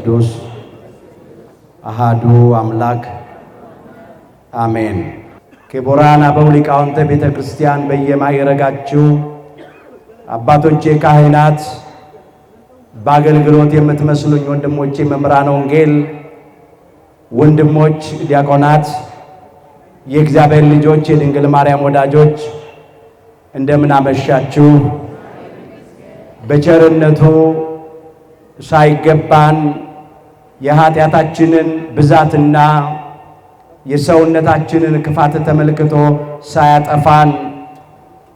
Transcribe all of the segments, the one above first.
ቅዱስ አሃዱ አምላክ አሜን። ክቡራን አበው ሊቃውንተ ቤተ ክርስቲያን በየማዕረጋችሁ አባቶቼ ካህናት፣ በአገልግሎት የምትመስሉኝ ወንድሞቼ መምህራነ ወንጌል፣ ወንድሞች ዲያቆናት፣ የእግዚአብሔር ልጆች፣ የድንግል ማርያም ወዳጆች እንደምን አመሻችሁ። በቸርነቱ ሳይገባን የኃጢአታችንን ብዛትና የሰውነታችንን ክፋት ተመልክቶ ሳያጠፋን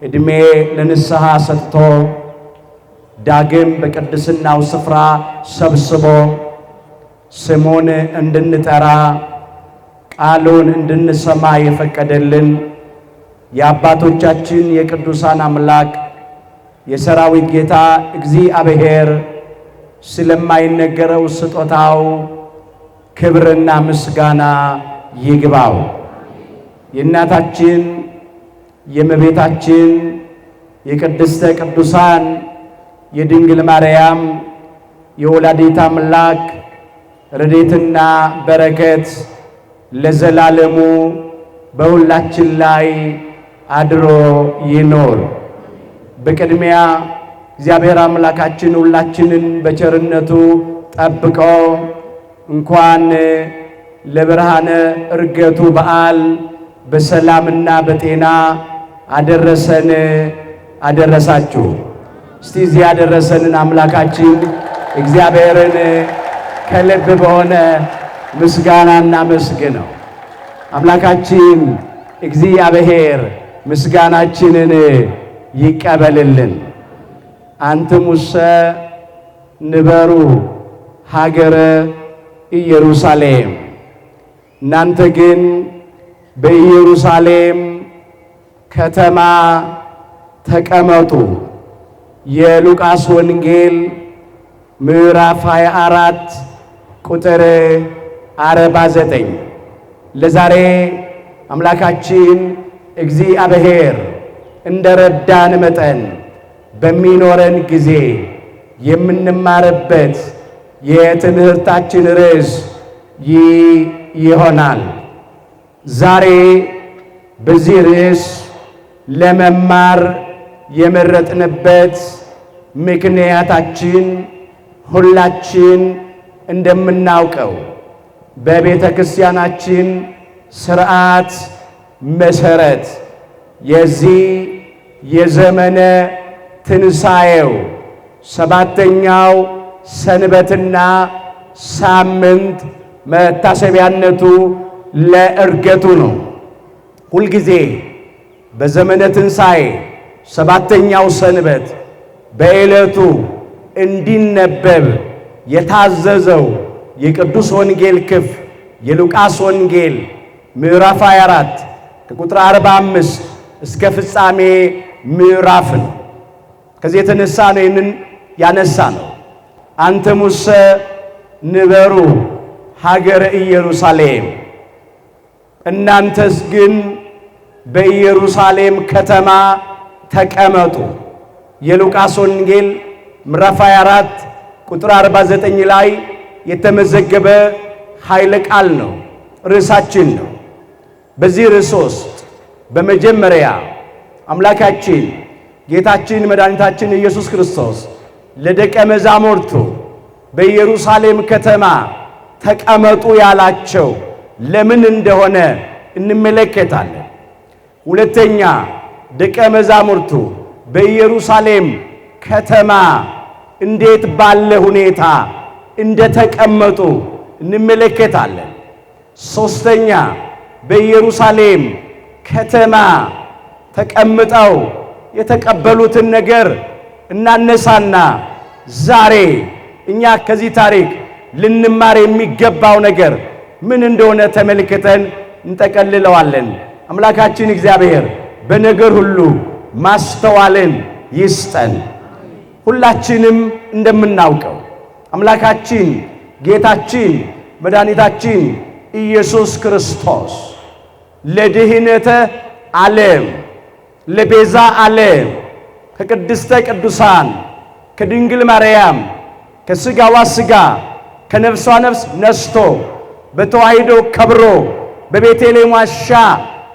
ዕድሜ ለንስሐ ሰጥቶ ዳግም በቅድስናው ስፍራ ሰብስቦ ስሙን እንድንጠራ ቃሉን እንድንሰማ የፈቀደልን የአባቶቻችን የቅዱሳን አምላክ የሰራዊት ጌታ እግዚአብሔር ስለማይነገረው ስጦታው ክብርና ምስጋና ይግባው። የእናታችን የእመቤታችን የቅድስተ ቅዱሳን የድንግል ማርያም የወላዲተ አምላክ ረድኤትና በረከት ለዘላለሙ በሁላችን ላይ አድሮ ይኖር። በቅድሚያ እግዚአብሔር አምላካችን ሁላችንን በቸርነቱ ጠብቆ እንኳን ለብርሃነ ዕርገቱ በዓል በሰላምና በጤና አደረሰን አደረሳችሁ። እስቲ እዚህ ያደረሰንን አምላካችን እግዚአብሔርን ከልብ በሆነ ምስጋናና መስግነው። አምላካችን እግዚአብሔር ምስጋናችንን ይቀበልልን። አንትሙሰ ንበሩ ሀገረ ኢየሩሳሌም፣ እናንተ ግን በኢየሩሳሌም ከተማ ተቀመጡ። የሉቃስ ወንጌል ምዕራፍ 24 ቁጥር 49። ለዛሬ አምላካችን እግዚአብሔር እንደረዳን መጠን በሚኖረን ጊዜ የምንማርበት የትምህርታችን ርዕስ ይሆናል። ዛሬ በዚህ ርዕስ ለመማር የመረጥንበት ምክንያታችን ሁላችን እንደምናውቀው በቤተ ክርስቲያናችን ሥርዓት መሠረት የዚህ የዘመነ ትንሣኤው ሰባተኛው ሰንበትና ሳምንት መታሰቢያነቱ ለዕርገቱ ነው። ሁልጊዜ በዘመነ ትንሣኤ ሰባተኛው ሰንበት በዕለቱ እንዲነበብ የታዘዘው የቅዱስ ወንጌል ክፍል የሉቃስ ወንጌል ምዕራፍ 24 ከቁጥር 45 እስከ ፍጻሜ ምዕራፍ ነው። ከዚህ የተነሳ ነው ይህንን ያነሳ ነው። አንትሙሰ ንበሩ ሀገረ ኢየሩሳሌም፣ እናንተስ ግን በኢየሩሳሌም ከተማ ተቀመጡ። የሉቃስ ወንጌል ምዕራፍ 24 ቁጥር 49 ላይ የተመዘገበ ኃይለ ቃል ነው፣ ርዕሳችን ነው። በዚህ ርዕስ ውስጥ በመጀመሪያ አምላካችን ጌታችን መድኃኒታችን ኢየሱስ ክርስቶስ ለደቀ መዛሙርቱ በኢየሩሳሌም ከተማ ተቀመጡ ያላቸው ለምን እንደሆነ እንመለከታለን። ሁለተኛ ደቀ መዛሙርቱ በኢየሩሳሌም ከተማ እንዴት ባለ ሁኔታ እንደተቀመጡ እንመለከታለን። ሶስተኛ በኢየሩሳሌም ከተማ ተቀምጠው የተቀበሉትን ነገር እናነሳና ዛሬ እኛ ከዚህ ታሪክ ልንማር የሚገባው ነገር ምን እንደሆነ ተመልክተን እንጠቀልለዋለን። አምላካችን እግዚአብሔር በነገር ሁሉ ማስተዋልን ይስጠን። ሁላችንም እንደምናውቀው አምላካችን ጌታችን መድኃኒታችን ኢየሱስ ክርስቶስ ለድህነተ ዓለም ለቤዛ ዓለም ከቅድስተ ቅዱሳን ከድንግል ማርያም ከሥጋዋ ሥጋ ከነፍሷ ነፍስ ነስቶ በተዋሕዶ ከብሮ በቤተልሔም ዋሻ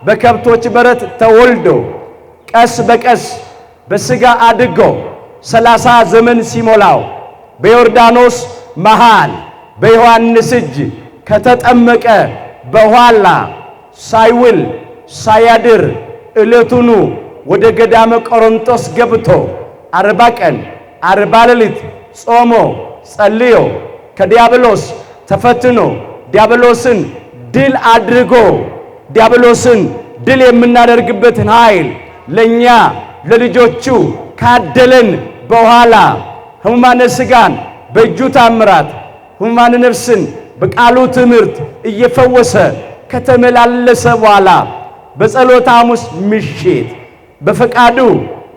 በከብቶች በረት ተወልዶ ቀስ በቀስ በሥጋ አድጎ 30 ዘመን ሲሞላው በዮርዳኖስ መሃል በዮሐንስ እጅ ከተጠመቀ በኋላ ሳይውል ሳያድር ዕለቱኑ ወደ ገዳመ ቆሮንቶስ ገብቶ 40 ቀን 40 ሌሊት ጾሞ ጸልዮ ከዲያብሎስ ተፈትኖ ዲያብሎስን ድል አድርጎ ዲያብሎስን ድል የምናደርግበትን ኃይል ለኛ ለልጆቹ ካደለን በኋላ ሕሙማነ ሥጋን በእጁ ታምራት ሕሙማነ ነፍስን በቃሉ ትምህርት እየፈወሰ ከተመላለሰ በኋላ በጸሎተ ሐሙስ ምሽት በፈቃዱ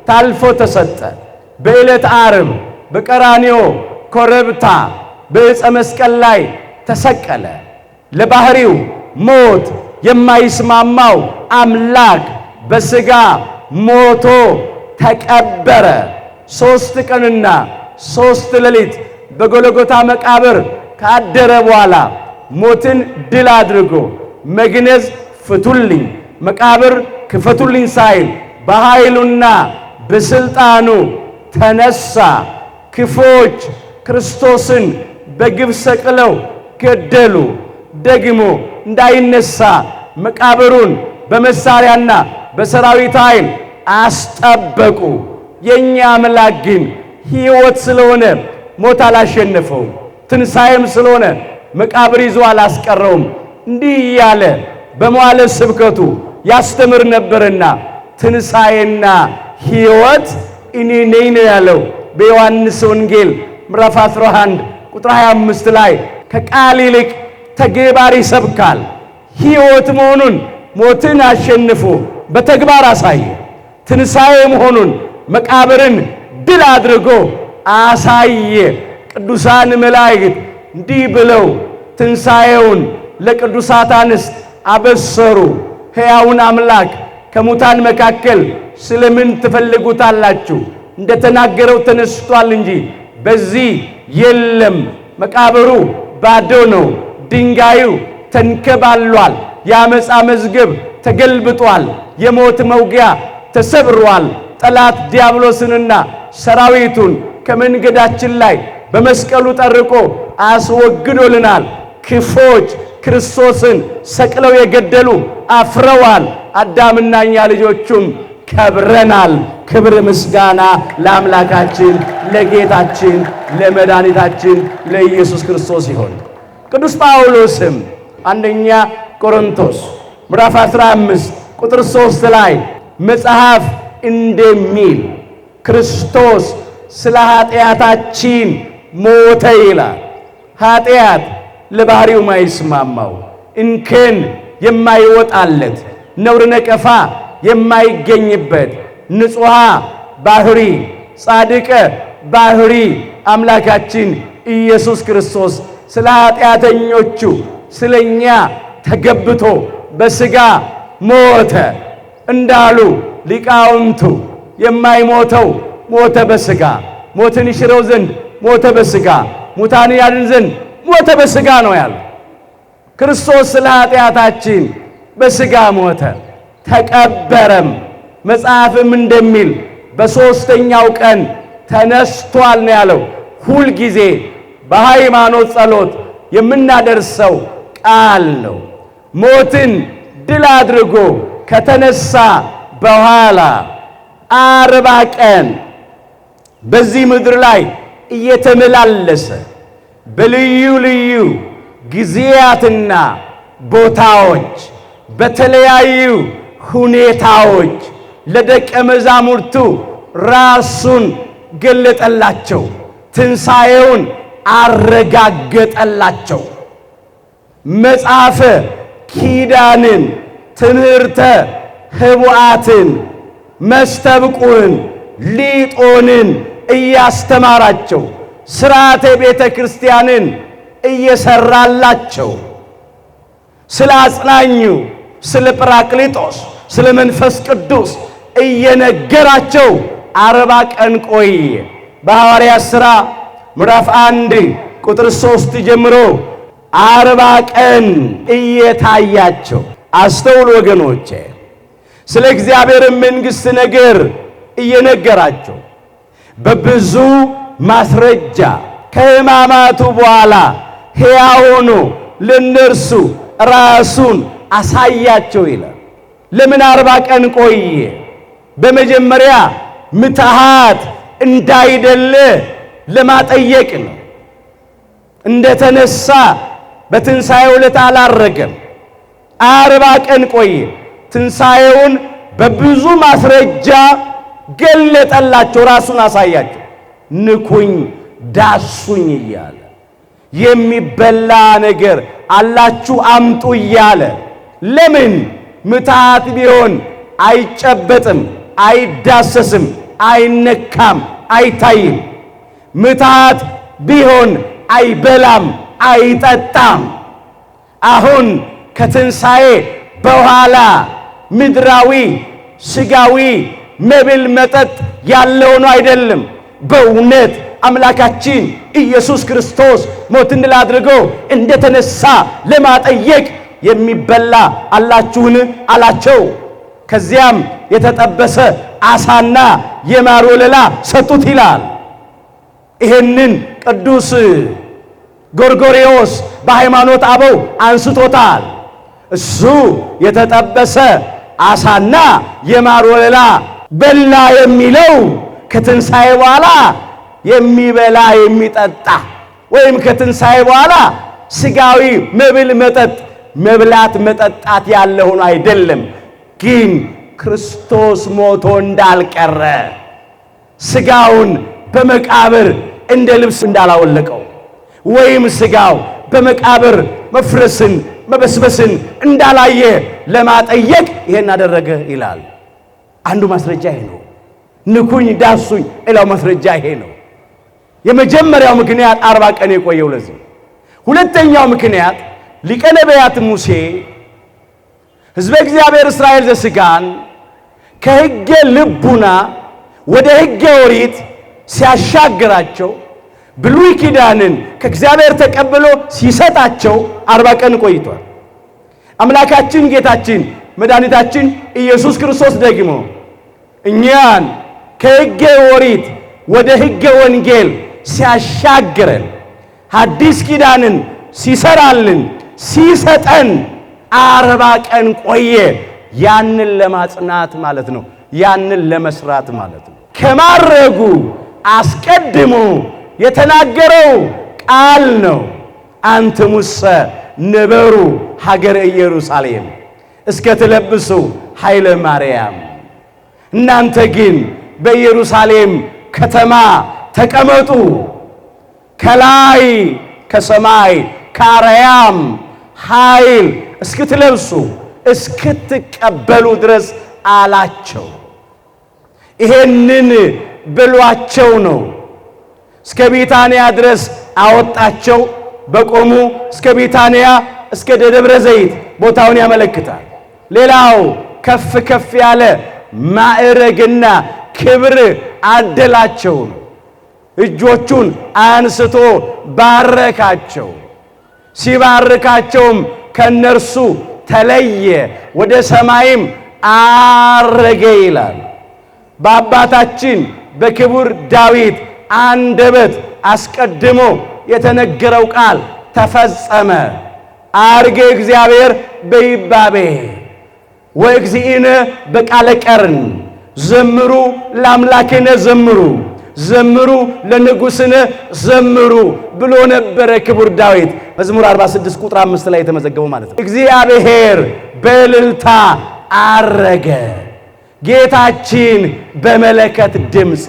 ታልፎ ተሰጠ። በዕለተ ዓርብ በቀራንዮ ኮረብታ በዕፀ መስቀል ላይ ተሰቀለ። ለባህሪው ሞት የማይስማማው አምላክ በሥጋ ሞቶ ተቀበረ። 3 ቀንና 3 ሌሊት በጎልጎታ መቃብር ካደረ በኋላ ሞትን ድል አድርጎ መግነዝ ፍቱልኝ፣ መቃብር ክፈቱልኝ ሳይል በኃይሉና በሥልጣኑ ተነሳ። ክፎች ክርስቶስን በግፍ ሰቅለው ገደሉ። ደግሞ እንዳይነሳ መቃብሩን በመሳሪያና በሰራዊት ኃይል አስጠበቁ። የኛ አምላክ ግን ሕይወት ስለሆነ ሞት አላሸነፈውም። ትንሣኤም ስለሆነ መቃብር ይዞ አላስቀረውም። እንዲህ እያለ በመዋዕለ ስብከቱ ያስተምር ነበርና ትንሣኤና ሕይወት እኔ ነኝ ነው ያለው። በዮሐንስ ወንጌል ምዕራፍ 11 ቁጥር 25 ላይ ከቃል ይልቅ ተግባር ይሰብካል። ሕይወት መሆኑን ሞትን አሸንፎ በተግባር አሳየ። ትንሣኤ መሆኑን መቃብርን ድል አድርጎ አሳየ። ቅዱሳን መላእክት እንዲህ ብለው ትንሣኤውን ለቅዱሳት አንስት አበሰሩ። ሕያውን አምላክ ከሙታን መካከል ስለምን ትፈልጉታላችሁ? እንደተናገረው ተነስቷል እንጂ በዚህ የለም። መቃብሩ ባዶ ነው። ድንጋዩ ተንከባሏል። የአመፃ መዝገብ ተገልብጧል። የሞት መውጊያ ተሰብሯል። ጠላት ዲያብሎስንና ሰራዊቱን ከመንገዳችን ላይ በመስቀሉ ጠርቆ አስወግዶልናል። ክፎች ክርስቶስን ሰቅለው የገደሉ አፍረዋል። አዳምና እኛ ልጆቹም ከብረናል። ክብር ምስጋና ለአምላካችን ለጌታችን ለመድኃኒታችን ለኢየሱስ ክርስቶስ ይሁን። ቅዱስ ጳውሎስም አንደኛ ቆሮንቶስ ምዕራፍ 15 ቁጥር 3 ላይ መጽሐፍ እንደሚል ክርስቶስ ስለ ኃጢአታችን ሞተ ይላል። ኃጢአት ለባህሪው ማይስማማው እንከን የማይወጣለት ነውር ነቀፋ የማይገኝበት ንጹሐ ባህሪ ጻድቀ ባህሪ አምላካችን ኢየሱስ ክርስቶስ ስለ ኃጢአተኞቹ ስለኛ ተገብቶ በሥጋ ሞተ እንዳሉ ሊቃውንቱ የማይሞተው ሞተ በሥጋ ሞትን ይሽረው ዘንድ ሞተ በሥጋ ሙታን ያድን ዘንድ ሞተ በሥጋ ነው ያለ። ክርስቶስ ስለ ኃጢአታችን በሥጋ ሞተ ተቀበረም። መጽሐፍም እንደሚል በሦስተኛው ቀን ተነስቷል ነው ያለው። ሁል ጊዜ በሃይማኖት ጸሎት የምናደርሰው ቃል ነው። ሞትን ድል አድርጎ ከተነሳ በኋላ 40 ቀን በዚህ ምድር ላይ እየተመላለሰ በልዩ ልዩ ጊዜያትና ቦታዎች በተለያዩ ሁኔታዎች ለደቀ መዛሙርቱ ራሱን ገለጠላቸው። ትንሣኤውን አረጋገጠላቸው። መጽሐፈ ኪዳንን፣ ትምህርተ ኅቡዓትን፣ መስተብቁን፣ ሊጦንን እያስተማራቸው ሥርዓተ ቤተ ክርስቲያንን እየሰራላቸው ስለ አጽናኙ ስለ ጰራቅሊጦስ ስለ መንፈስ ቅዱስ እየነገራቸው 40 ቀን ቆየ። በሐዋርያት ሥራ ምዕራፍ 1 ቁጥር 3 ጀምሮ 40 ቀን እየታያቸው አስተውሉ ወገኖቼ፣ ስለ እግዚአብሔር መንግሥት ነገር እየነገራቸው በብዙ ማስረጃ ከሕማማቱ በኋላ ሕያው ሆኖ ለእነርሱ ራሱን አሳያቸው ይላል። ለምን 40 ቀን ቆየ? በመጀመሪያ ምትሃት እንዳይደለ ለማጠየቅ ነው። እንደተነሳ በትንሣኤው ዕለት አላረገም። 40 ቀን ቆየ። ትንሣኤውን በብዙ ማስረጃ ገለጠላቸው፣ ራሱን አሳያቸው። ንኩኝ ዳሱኝ እያለ የሚበላ ነገር አላችሁ አምጡ እያለ። ለምን? ምትሃት ቢሆን አይጨበጥም፣ አይዳሰስም፣ አይነካም፣ አይታይም። ምትሃት ቢሆን አይበላም፣ አይጠጣም። አሁን ከትንሣኤ በኋላ ምድራዊ ሥጋዊ መብል መጠጥ ያለው ነው አይደለም። በእውነት አምላካችን ኢየሱስ ክርስቶስ ሞትን ድል አድርጎ እንደተነሳ ለማጠየቅ የሚበላ አላችሁን አላቸው። ከዚያም የተጠበሰ ዓሣና የማር ወለላ ሰጡት ይላል። ይህንን ቅዱስ ጎርጎርዮስ በሃይማኖት አበው አንስቶታል። እሱ የተጠበሰ ዓሣና የማር ወለላ በላ የሚለው ከትንሣኤ በኋላ የሚበላ የሚጠጣ ወይም ከትንሣኤ በኋላ ሥጋዊ መብል መጠጥ መብላት መጠጣት ያለ ሆኖ አይደለም። ግን ክርስቶስ ሞቶ እንዳልቀረ ሥጋውን በመቃብር እንደ ልብስ እንዳላወለቀው ወይም ሥጋው በመቃብር መፍረስን መበስበስን እንዳላየ ለማጠየቅ ይሄን አደረገ ይላል። አንዱ ማስረጃ ይሄ ነው። ንኩኝ ዳሱኝ፣ ሌላው ማስረጃ ይሄ ነው። የመጀመሪያው ምክንያት 40 ቀን የቆየው ለዚህ። ሁለተኛው ምክንያት ሊቀ ነቢያት ሙሴ ሕዝበ እግዚአብሔር እስራኤል ዘሥጋን ከሕገ ልቡና ወደ ሕገ ኦሪት ሲያሻግራቸው ብሉይ ኪዳንን ከእግዚአብሔር ተቀብሎ ሲሰጣቸው 40 ቀን ቆይቷል። አምላካችን ጌታችን መድኃኒታችን ኢየሱስ ክርስቶስ ደግሞ እኛን ከሕገ ኦሪት ወደ ሕገ ወንጌል ሲያሻግረን ሐዲስ ኪዳንን ሲሰራልን ሲሰጠን 40 ቀን ቆየ። ያንን ለማጽናት ማለት ነው። ያንን ለመስራት ማለት ነው። ከማረጉ አስቀድሞ የተናገረው ቃል ነው። አንትሙሰ ነበሩ ሀገረ ኢየሩሳሌም እስከ ትለብሱ ኃይለ ማርያም፣ እናንተ ግን በኢየሩሳሌም ከተማ ተቀመጡ፣ ከላይ ከሰማይ ከአርያም ኃይል እስክትለብሱ እስክትቀበሉ ድረስ አላቸው። ይሄንን ብሏቸው ነው እስከ ቢታንያ ድረስ አወጣቸው። በቆሙ እስከ ቢታንያ እስከ ደብረ ዘይት ቦታውን ያመለክታል። ሌላው ከፍ ከፍ ያለ ማዕረግና ክብር አደላቸው። እጆቹን አንስቶ ባረካቸው። ሲባርካቸውም ከነርሱ ተለየ፣ ወደ ሰማይም አረገ ይላል። በአባታችን በክቡር ዳዊት አንደበት አስቀድሞ የተነገረው ቃል ተፈጸመ። አርገ እግዚአብሔር በይባቤ ወእግዚእነ በቃለ ቀርን፣ ዘምሩ ለአምላክነ ዘምሩ፣ ዘምሩ ለንጉሥነ ዘምሩ ብሎ ነበረ ክቡር ዳዊት መዝሙር 46 ቁጥር 5 ላይ የተመዘገበው ማለት ነው። እግዚአብሔር በእልልታ አረገ፣ ጌታችን በመለከት ድምፅ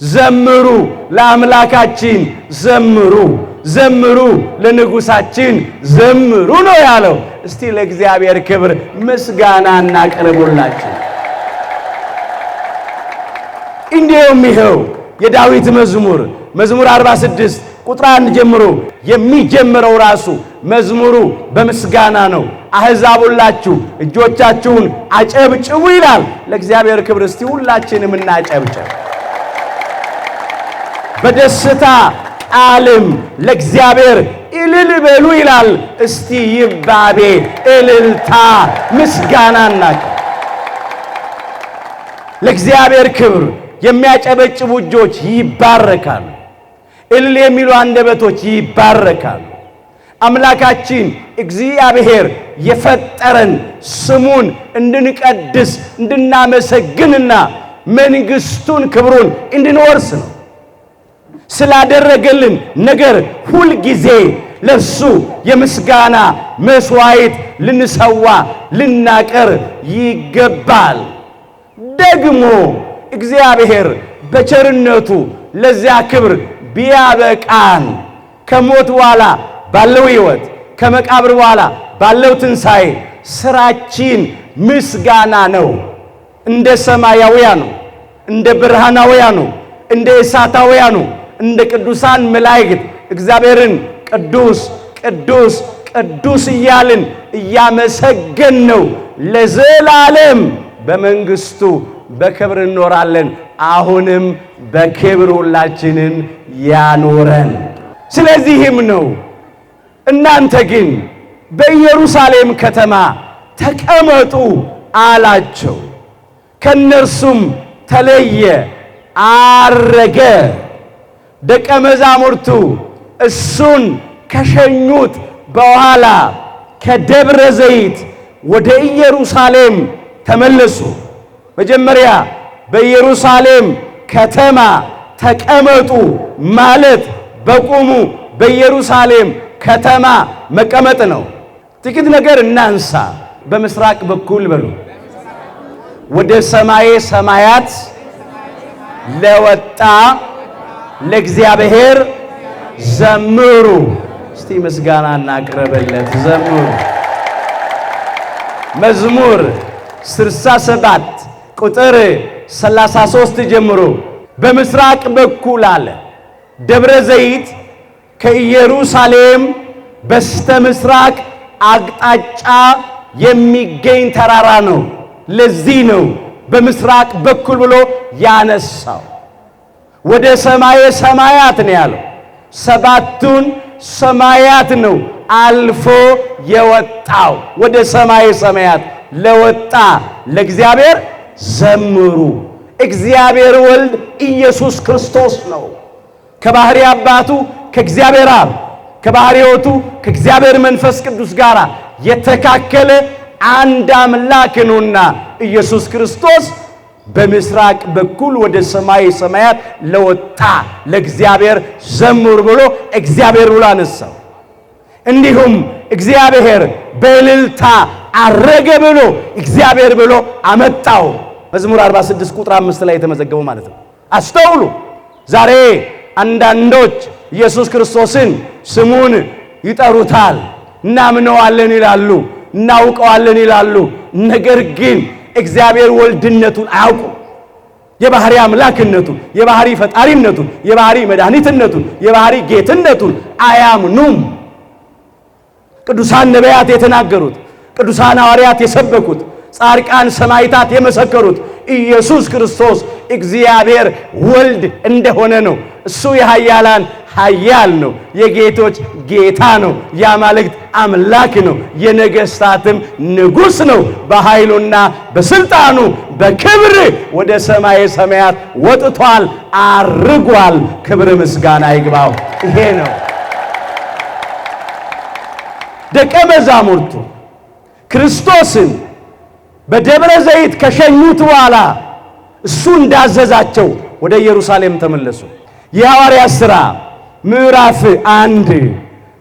ዘምሩ ለአምላካችን ዘምሩ፣ ዘምሩ ለንጉሳችን ዘምሩ ነው ያለው። እስቲ ለእግዚአብሔር ክብር ምስጋና እናቀርቡላችሁ። እንዲሁም ይኸው የዳዊት መዝሙር 46 ቁጥር 1 ጀምሮ የሚጀምረው ራሱ መዝሙሩ በምስጋና ነው። አሕዛብ ሁላችሁ እጆቻችሁን አጨብጭቡ ይላል። ለእግዚአብሔር ክብር እስቲ ሁላችንም እናጨብጭብ። በደስታ ቃልም ለእግዚአብሔር እልል በሉ ይላል። እስቲ ይባቤ፣ እልልታ፣ ምስጋናና ለእግዚአብሔር ክብር የሚያጨበጭቡ እጆች ይባረካሉ። እልል የሚሉ አንደበቶች ይባረካሉ። አምላካችን እግዚአብሔር የፈጠረን ስሙን እንድንቀድስ እንድናመሰግንና መንግሥቱን ክብሩን እንድንወርስ ነው። ስላደረገልን ነገር ሁል ጊዜ ለሱ የምስጋና መስዋዕት ልንሰዋ ልናቀር ይገባል። ደግሞ እግዚአብሔር በቸርነቱ ለዚያ ክብር ቢያበቃን ከሞት በኋላ ባለው ሕይወት ከመቃብር በኋላ ባለው ትንሣኤ ስራችን ምስጋና ነው። እንደ ሰማያውያኑ እንደ ብርሃናውያኑ እንደ እሳታውያኑ እንደ ቅዱሳን መላእክት እግዚአብሔርን ቅዱስ ቅዱስ ቅዱስ እያልን እያመሰገን ነው ለዘላለም በመንግሥቱ በክብር እንኖራለን። አሁንም በክብር ሁላችንን ያኖረን። ስለዚህም ነው እናንተ ግን በኢየሩሳሌም ከተማ ተቀመጡ አላቸው። ከነርሱም ተለየ፣ አረገ። ደቀ መዛሙርቱ እሱን ከሸኙት በኋላ ከደብረ ዘይት ወደ ኢየሩሳሌም ተመለሱ። መጀመሪያ በኢየሩሳሌም ከተማ ተቀመጡ ማለት በቁሙ በኢየሩሳሌም ከተማ መቀመጥ ነው። ጥቂት ነገር እናንሳ። በምስራቅ በኩል በሉ ወደ ሰማየ ሰማያት ለወጣ ለእግዚአብሔር ዘምሩ። እስቲ ምስጋና እናቅርብለት። ዘምሩ። መዝሙር 67 ቁጥር 33 ጀምሮ በምስራቅ በኩል አለ። ደብረ ዘይት ከኢየሩሳሌም በስተ ምስራቅ አቅጣጫ የሚገኝ ተራራ ነው። ለዚህ ነው በምስራቅ በኩል ብሎ ያነሳው። ወደ ሰማየ ሰማያት ነው ያለው። ሰባቱን ሰማያት ነው አልፎ የወጣው። ወደ ሰማየ ሰማያት ለወጣ ለእግዚአብሔር ዘምሩ። እግዚአብሔር ወልድ ኢየሱስ ክርስቶስ ነው። ከባህሪ አባቱ ከእግዚአብሔር አብ ከባህሪ ሕይወቱ ከእግዚአብሔር መንፈስ ቅዱስ ጋር የተካከለ አንድ አምላክ ነውና ኢየሱስ ክርስቶስ በምስራቅ በኩል ወደ ሰማይ ሰማያት ለወጣ ለእግዚአብሔር ዘምሩ ብሎ እግዚአብሔር ብሎ አነሳው። እንዲሁም እግዚአብሔር በእልልታ አረገ ብሎ እግዚአብሔር ብሎ አመጣው። መዝሙር 46 ቁጥር 5 ላይ የተመዘገበው ማለት ነው። አስተውሉ። ዛሬ አንዳንዶች ኢየሱስ ክርስቶስን ስሙን ይጠሩታል፣ እናምነዋለን ይላሉ፣ እናውቀዋለን ይላሉ። ነገር ግን እግዚአብሔር ወልድነቱን አያውቁም። የባህሪ አምላክነቱን፣ የባህሪ ፈጣሪነቱን፣ የባህሪ መድኃኒትነቱን፣ የባህሪ ጌትነቱን አያምኑም። ቅዱሳን ነቢያት የተናገሩት፣ ቅዱሳን ሐዋርያት የሰበኩት፣ ጻድቃን ሰማዕታት የመሰከሩት ኢየሱስ ክርስቶስ እግዚአብሔር ወልድ እንደሆነ ነው። እሱ የኃያላን ኃያል ነው፣ የጌቶች ጌታ ነው፣ የአማልክት አምላክ ነው፣ የነገሥታትም ንጉሥ ነው። በኃይሉና በስልጣኑ በክብር ወደ ሰማየ ሰማያት ወጥቷል፣ አርጓል። ክብር ምስጋና ይግባው። ይሄ ነው ደቀ መዛሙርቱ ክርስቶስን በደብረ ዘይት ከሸኙት በኋላ እሱ እንዳዘዛቸው ወደ ኢየሩሳሌም ተመለሱ። የሐዋርያት ሥራ ምዕራፍ 1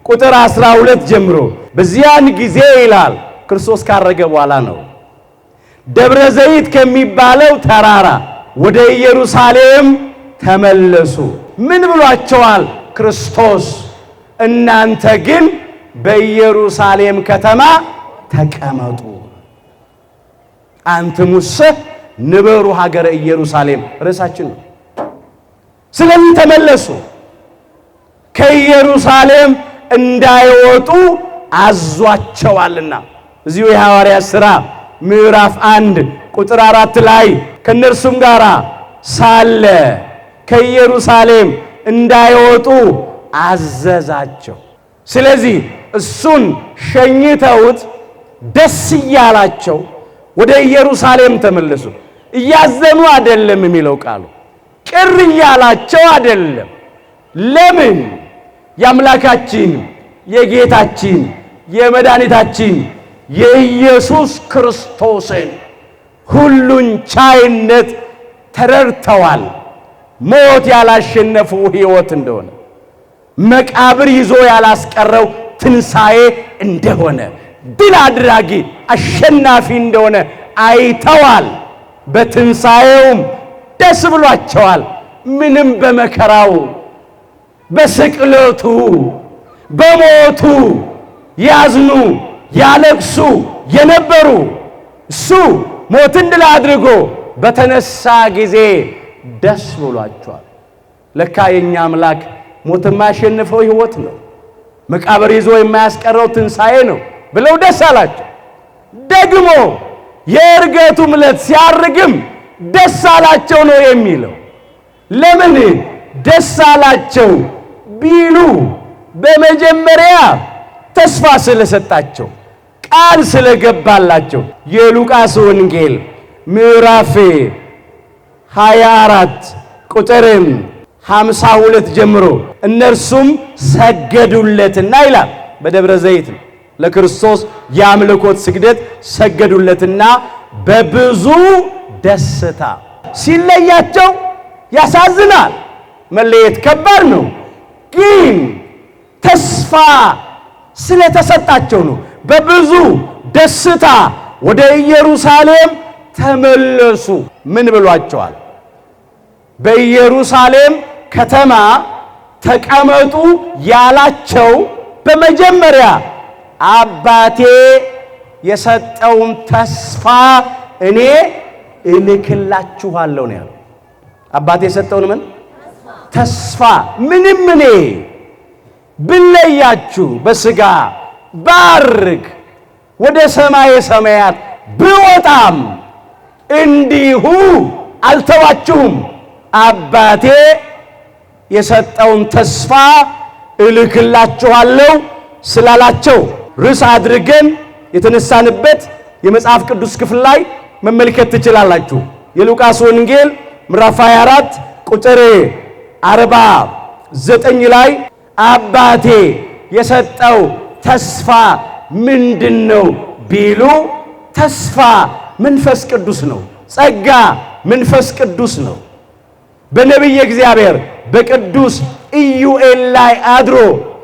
ቁጥር 12 ጀምሮ በዚያን ጊዜ ይላል ክርስቶስ ካረገ በኋላ ነው። ደብረ ዘይት ከሚባለው ተራራ ወደ ኢየሩሳሌም ተመለሱ። ምን ብሏቸዋል ክርስቶስ? እናንተ ግን በኢየሩሳሌም ከተማ ተቀመጡ። አንትሙሰ ንበሩ ሀገረ ኢየሩሳሌም ርዕሳችን ነው። ስለዚህ ተመለሱ። ከኢየሩሳሌም እንዳይወጡ አዟቸዋልና። እዚሁ የሐዋርያት ሥራ ምዕራፍ 1 ቁጥር 4 ላይ ከእነርሱም ጋር ሳለ ከኢየሩሳሌም እንዳይወጡ አዘዛቸው። ስለዚህ እሱን ሸኝተውት ደስ እያላቸው ወደ ኢየሩሳሌም ተመለሱ። እያዘኑ አይደለም የሚለው ቃሉ፣ ቅር እያላቸው አይደለም። ለምን? የአምላካችን የጌታችን የመድኃኒታችን የኢየሱስ ክርስቶስን ሁሉን ቻይነት ተረድተዋል። ሞት ያላሸነፉ ሕይወት እንደሆነ፣ መቃብር ይዞ ያላስቀረው ትንሣኤ እንደሆነ፣ ድል አድራጊ አሸናፊ እንደሆነ አይተዋል። በትንሣኤውም ደስ ብሏቸዋል። ምንም በመከራው በስቅለቱ በሞቱ ያዝኑ ያለቅሱ የነበሩ እሱ ሞትን ድል አድርጎ በተነሳ ጊዜ ደስ ብሏቸዋል። ለካ የኛ አምላክ ሞት የማያሸንፈው ሕይወት ነው፣ መቃብር ይዞ የማያስቀረው ትንሣኤ ነው ብለው ደስ አላቸው። ደግሞ የዕርገቱም ዕለት ሲያርግም ደስ አላቸው ነው የሚለው። ለምን ደስ አላቸው ቢሉ በመጀመሪያ ተስፋ ስለሰጣቸው፣ ቃል ስለገባላቸው። የሉቃስ ወንጌል ምዕራፍ 24 ቁጥር 52 ጀምሮ እነርሱም ሰገዱለትና ይላል። በደብረ ዘይት ለክርስቶስ የአምልኮት ስግደት ሰገዱለትና በብዙ ደስታ። ሲለያቸው ያሳዝናል። መለየት ከባድ ነው። ግን ተስፋ ስለተሰጣቸው ነው። በብዙ ደስታ ወደ ኢየሩሳሌም ተመለሱ። ምን ብሏቸዋል? በኢየሩሳሌም ከተማ ተቀመጡ ያላቸው በመጀመሪያ አባቴ የሰጠውን ተስፋ እኔ እልክላችኋለሁ ነው ያለው። አባቴ የሰጠውን ምን ተስፋ? ምንም እኔ ብለያችሁ በሥጋ ባርግ ወደ ሰማየ ሰማያት ብወጣም እንዲሁ አልተዋችሁም። አባቴ የሰጠውን ተስፋ እልክላችኋለሁ ስላላቸው ርዕስ አድርገን የተነሳንበት የመጽሐፍ ቅዱስ ክፍል ላይ መመልከት ትችላላችሁ። የሉቃስ ወንጌል ምዕራፍ 24 ቁጥር 49 ላይ አባቴ የሰጠው ተስፋ ምንድነው ቢሉ፣ ተስፋ መንፈስ ቅዱስ ነው። ጸጋ መንፈስ ቅዱስ ነው። በነቢየ እግዚአብሔር በቅዱስ ኢዩኤል ላይ አድሮ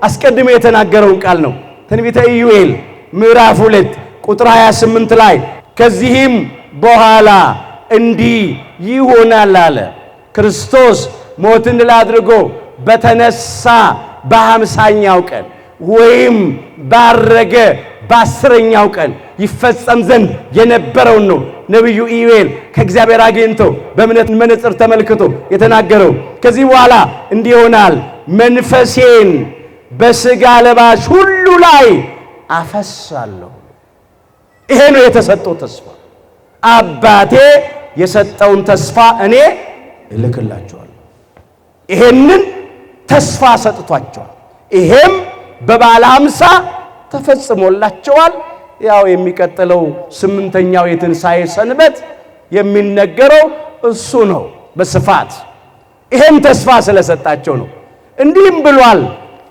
አስቀድሞ የተናገረውን ቃል ነው። ትንቢተ ኢዩኤል ምዕራፍ 2 ቁጥር 28 ላይ ከዚህም በኋላ እንዲህ ይሆናል አለ። ክርስቶስ ሞትን ድል አድርጎ በተነሳ በ50ኛው ቀን ወይም ባረገ በ10ኛው ቀን ይፈጸም ዘንድ የነበረውን ነው ነቢዩ ኢዩኤል ከእግዚአብሔር አግኝቶ በእምነት መነጽር ተመልክቶ የተናገረው። ከዚህ በኋላ እንዲህ ይሆናል፣ መንፈሴን በሥጋ ለባሽ ሁሉ ላይ አፈሳለሁ። ይሄ ነው የተሰጠው ተስፋ። አባቴ የሰጠውን ተስፋ እኔ እልክላችኋለሁ። ይሄንን ተስፋ ሰጥቷቸዋል። ይሄም በበዓለ ሃምሳ ተፈጽሞላቸዋል። ያው የሚቀጥለው 8ኛው የትንሣኤ ሰንበት የሚነገረው እሱ ነው በስፋት። ይሄን ተስፋ ስለሰጣቸው ነው። እንዲህም ብሏል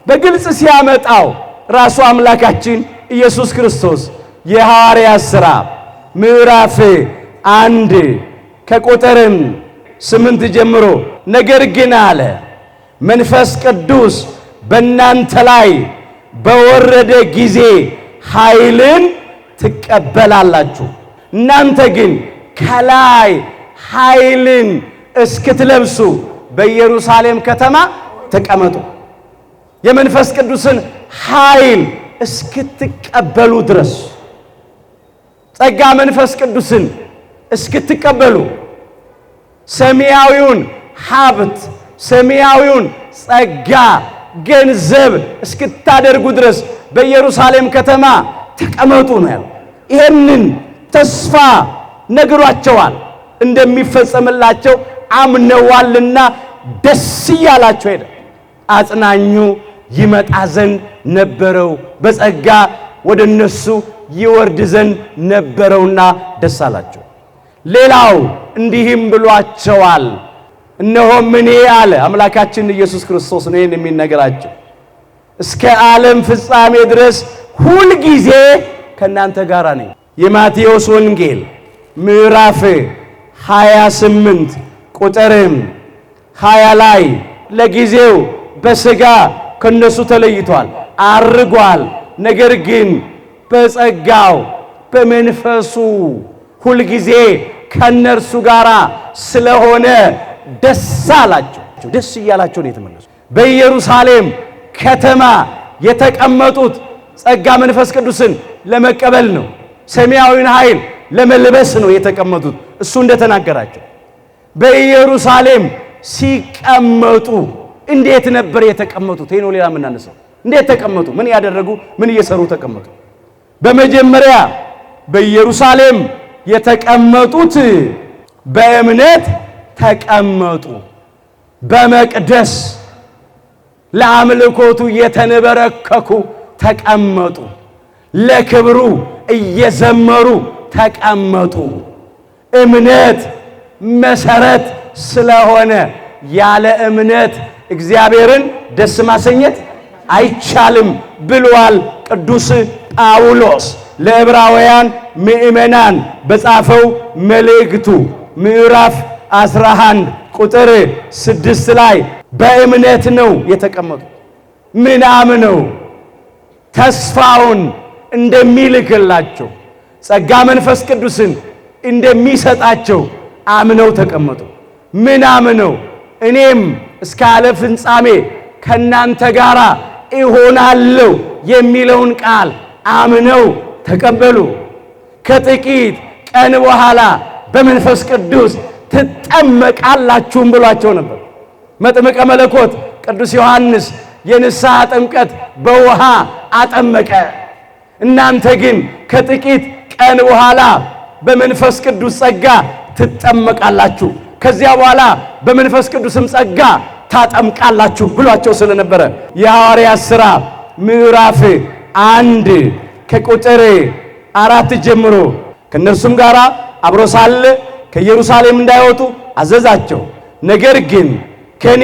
በግልጽ ሲያመጣው ራሱ አምላካችን ኢየሱስ ክርስቶስ የሐዋርያት ሥራ ምዕራፍ 1 ከቁጥር 8 ጀምሮ ነገር ግን አለ መንፈስ ቅዱስ በእናንተ ላይ በወረደ ጊዜ ኃይልን ትቀበላላችሁ። እናንተ ግን ከላይ ኃይልን እስክትለብሱ በኢየሩሳሌም ከተማ ተቀመጡ። የመንፈስ ቅዱስን ኃይል እስክትቀበሉ ድረስ ጸጋ መንፈስ ቅዱስን እስክትቀበሉ ሰማያዊውን ሀብት ሰማያዊውን ጸጋ ገንዘብ እስክታደርጉ ድረስ በኢየሩሳሌም ከተማ ተቀመጡ ነው ያለው። ይሄንን ተስፋ ነግሯቸዋል። እንደሚፈጸምላቸው አምነዋልና ደስ እያላቸው ሄደ። አጽናኙ ይመጣ ዘንድ ነበረው፣ በጸጋ ወደ እነሱ ይወርድ ዘንድ ነበረውና ደስ አላቸው። ሌላው እንዲህም ብሏቸዋል፣ እነሆም እኔ አለ አምላካችን ኢየሱስ ክርስቶስ ነው የሚነግራቸው፣ እስከ ዓለም ፍጻሜ ድረስ ሁል ጊዜ ከእናንተ ጋር ነኝ። የማቴዎስ ወንጌል ምዕራፍ 28 ቁጥር 20 ላይ ለጊዜው በሥጋ ከነሱ ተለይቷል፣ አርጓል። ነገር ግን በጸጋው በመንፈሱ ሁል ጊዜ ከነርሱ ጋር ስለሆነ ደስ አላቸው። ደስ እያላቸው ነው የተመለሱ። በኢየሩሳሌም ከተማ የተቀመጡት ጸጋ መንፈስ ቅዱስን ለመቀበል ነው። ሰማያዊን ኃይል ለመልበስ ነው የተቀመጡት። እሱ እንደተናገራቸው በኢየሩሳሌም ሲቀመጡ እንዴት ነበር የተቀመጡት? ይሄ ነው ሌላ የምናነሳው። እንዴት ተቀመጡ? ምን ያደረጉ? ምን እየሰሩ ተቀመጡ? በመጀመሪያ በኢየሩሳሌም የተቀመጡት በእምነት ተቀመጡ። በመቅደስ ለአምልኮቱ እየተንበረከኩ ተቀመጡ። ለክብሩ እየዘመሩ ተቀመጡ። እምነት መሰረት ስለሆነ ያለ እምነት እግዚአብሔርን ደስ ማሰኘት አይቻልም ብሏል ቅዱስ ጳውሎስ ለዕብራውያን ምእመናን በጻፈው መልእክቱ ምዕራፍ 11 ቁጥር 6 ላይ በእምነት ነው የተቀመጡ። ምን አምነው? ተስፋውን እንደሚልክላቸው ጸጋ መንፈስ ቅዱስን እንደሚሰጣቸው አምነው ተቀመጡ። ምን አምነው? እኔም እስከ ዓለም ፍጻሜ ከናንተ ጋር እሆናለሁ የሚለውን ቃል አምነው ተቀበሉ። ከጥቂት ቀን በኋላ በመንፈስ ቅዱስ ትጠመቃላችሁም ብሏቸው ነበር። መጥምቀ መለኮት ቅዱስ ዮሐንስ የንስሐ ጥምቀት በውሃ አጠመቀ። እናንተ ግን ከጥቂት ቀን በኋላ በመንፈስ ቅዱስ ጸጋ ትጠመቃላችሁ፣ ከዚያ በኋላ በመንፈስ ቅዱስም ጸጋ ታጠምቃላችሁ ብሏቸው ስለነበረ የሐዋርያት ሥራ ምዕራፍ 1 ከቁጥር 4 ጀምሮ ከእነርሱም ጋር አብሮ ሳለ ከኢየሩሳሌም እንዳይወጡ አዘዛቸው። ነገር ግን ከኔ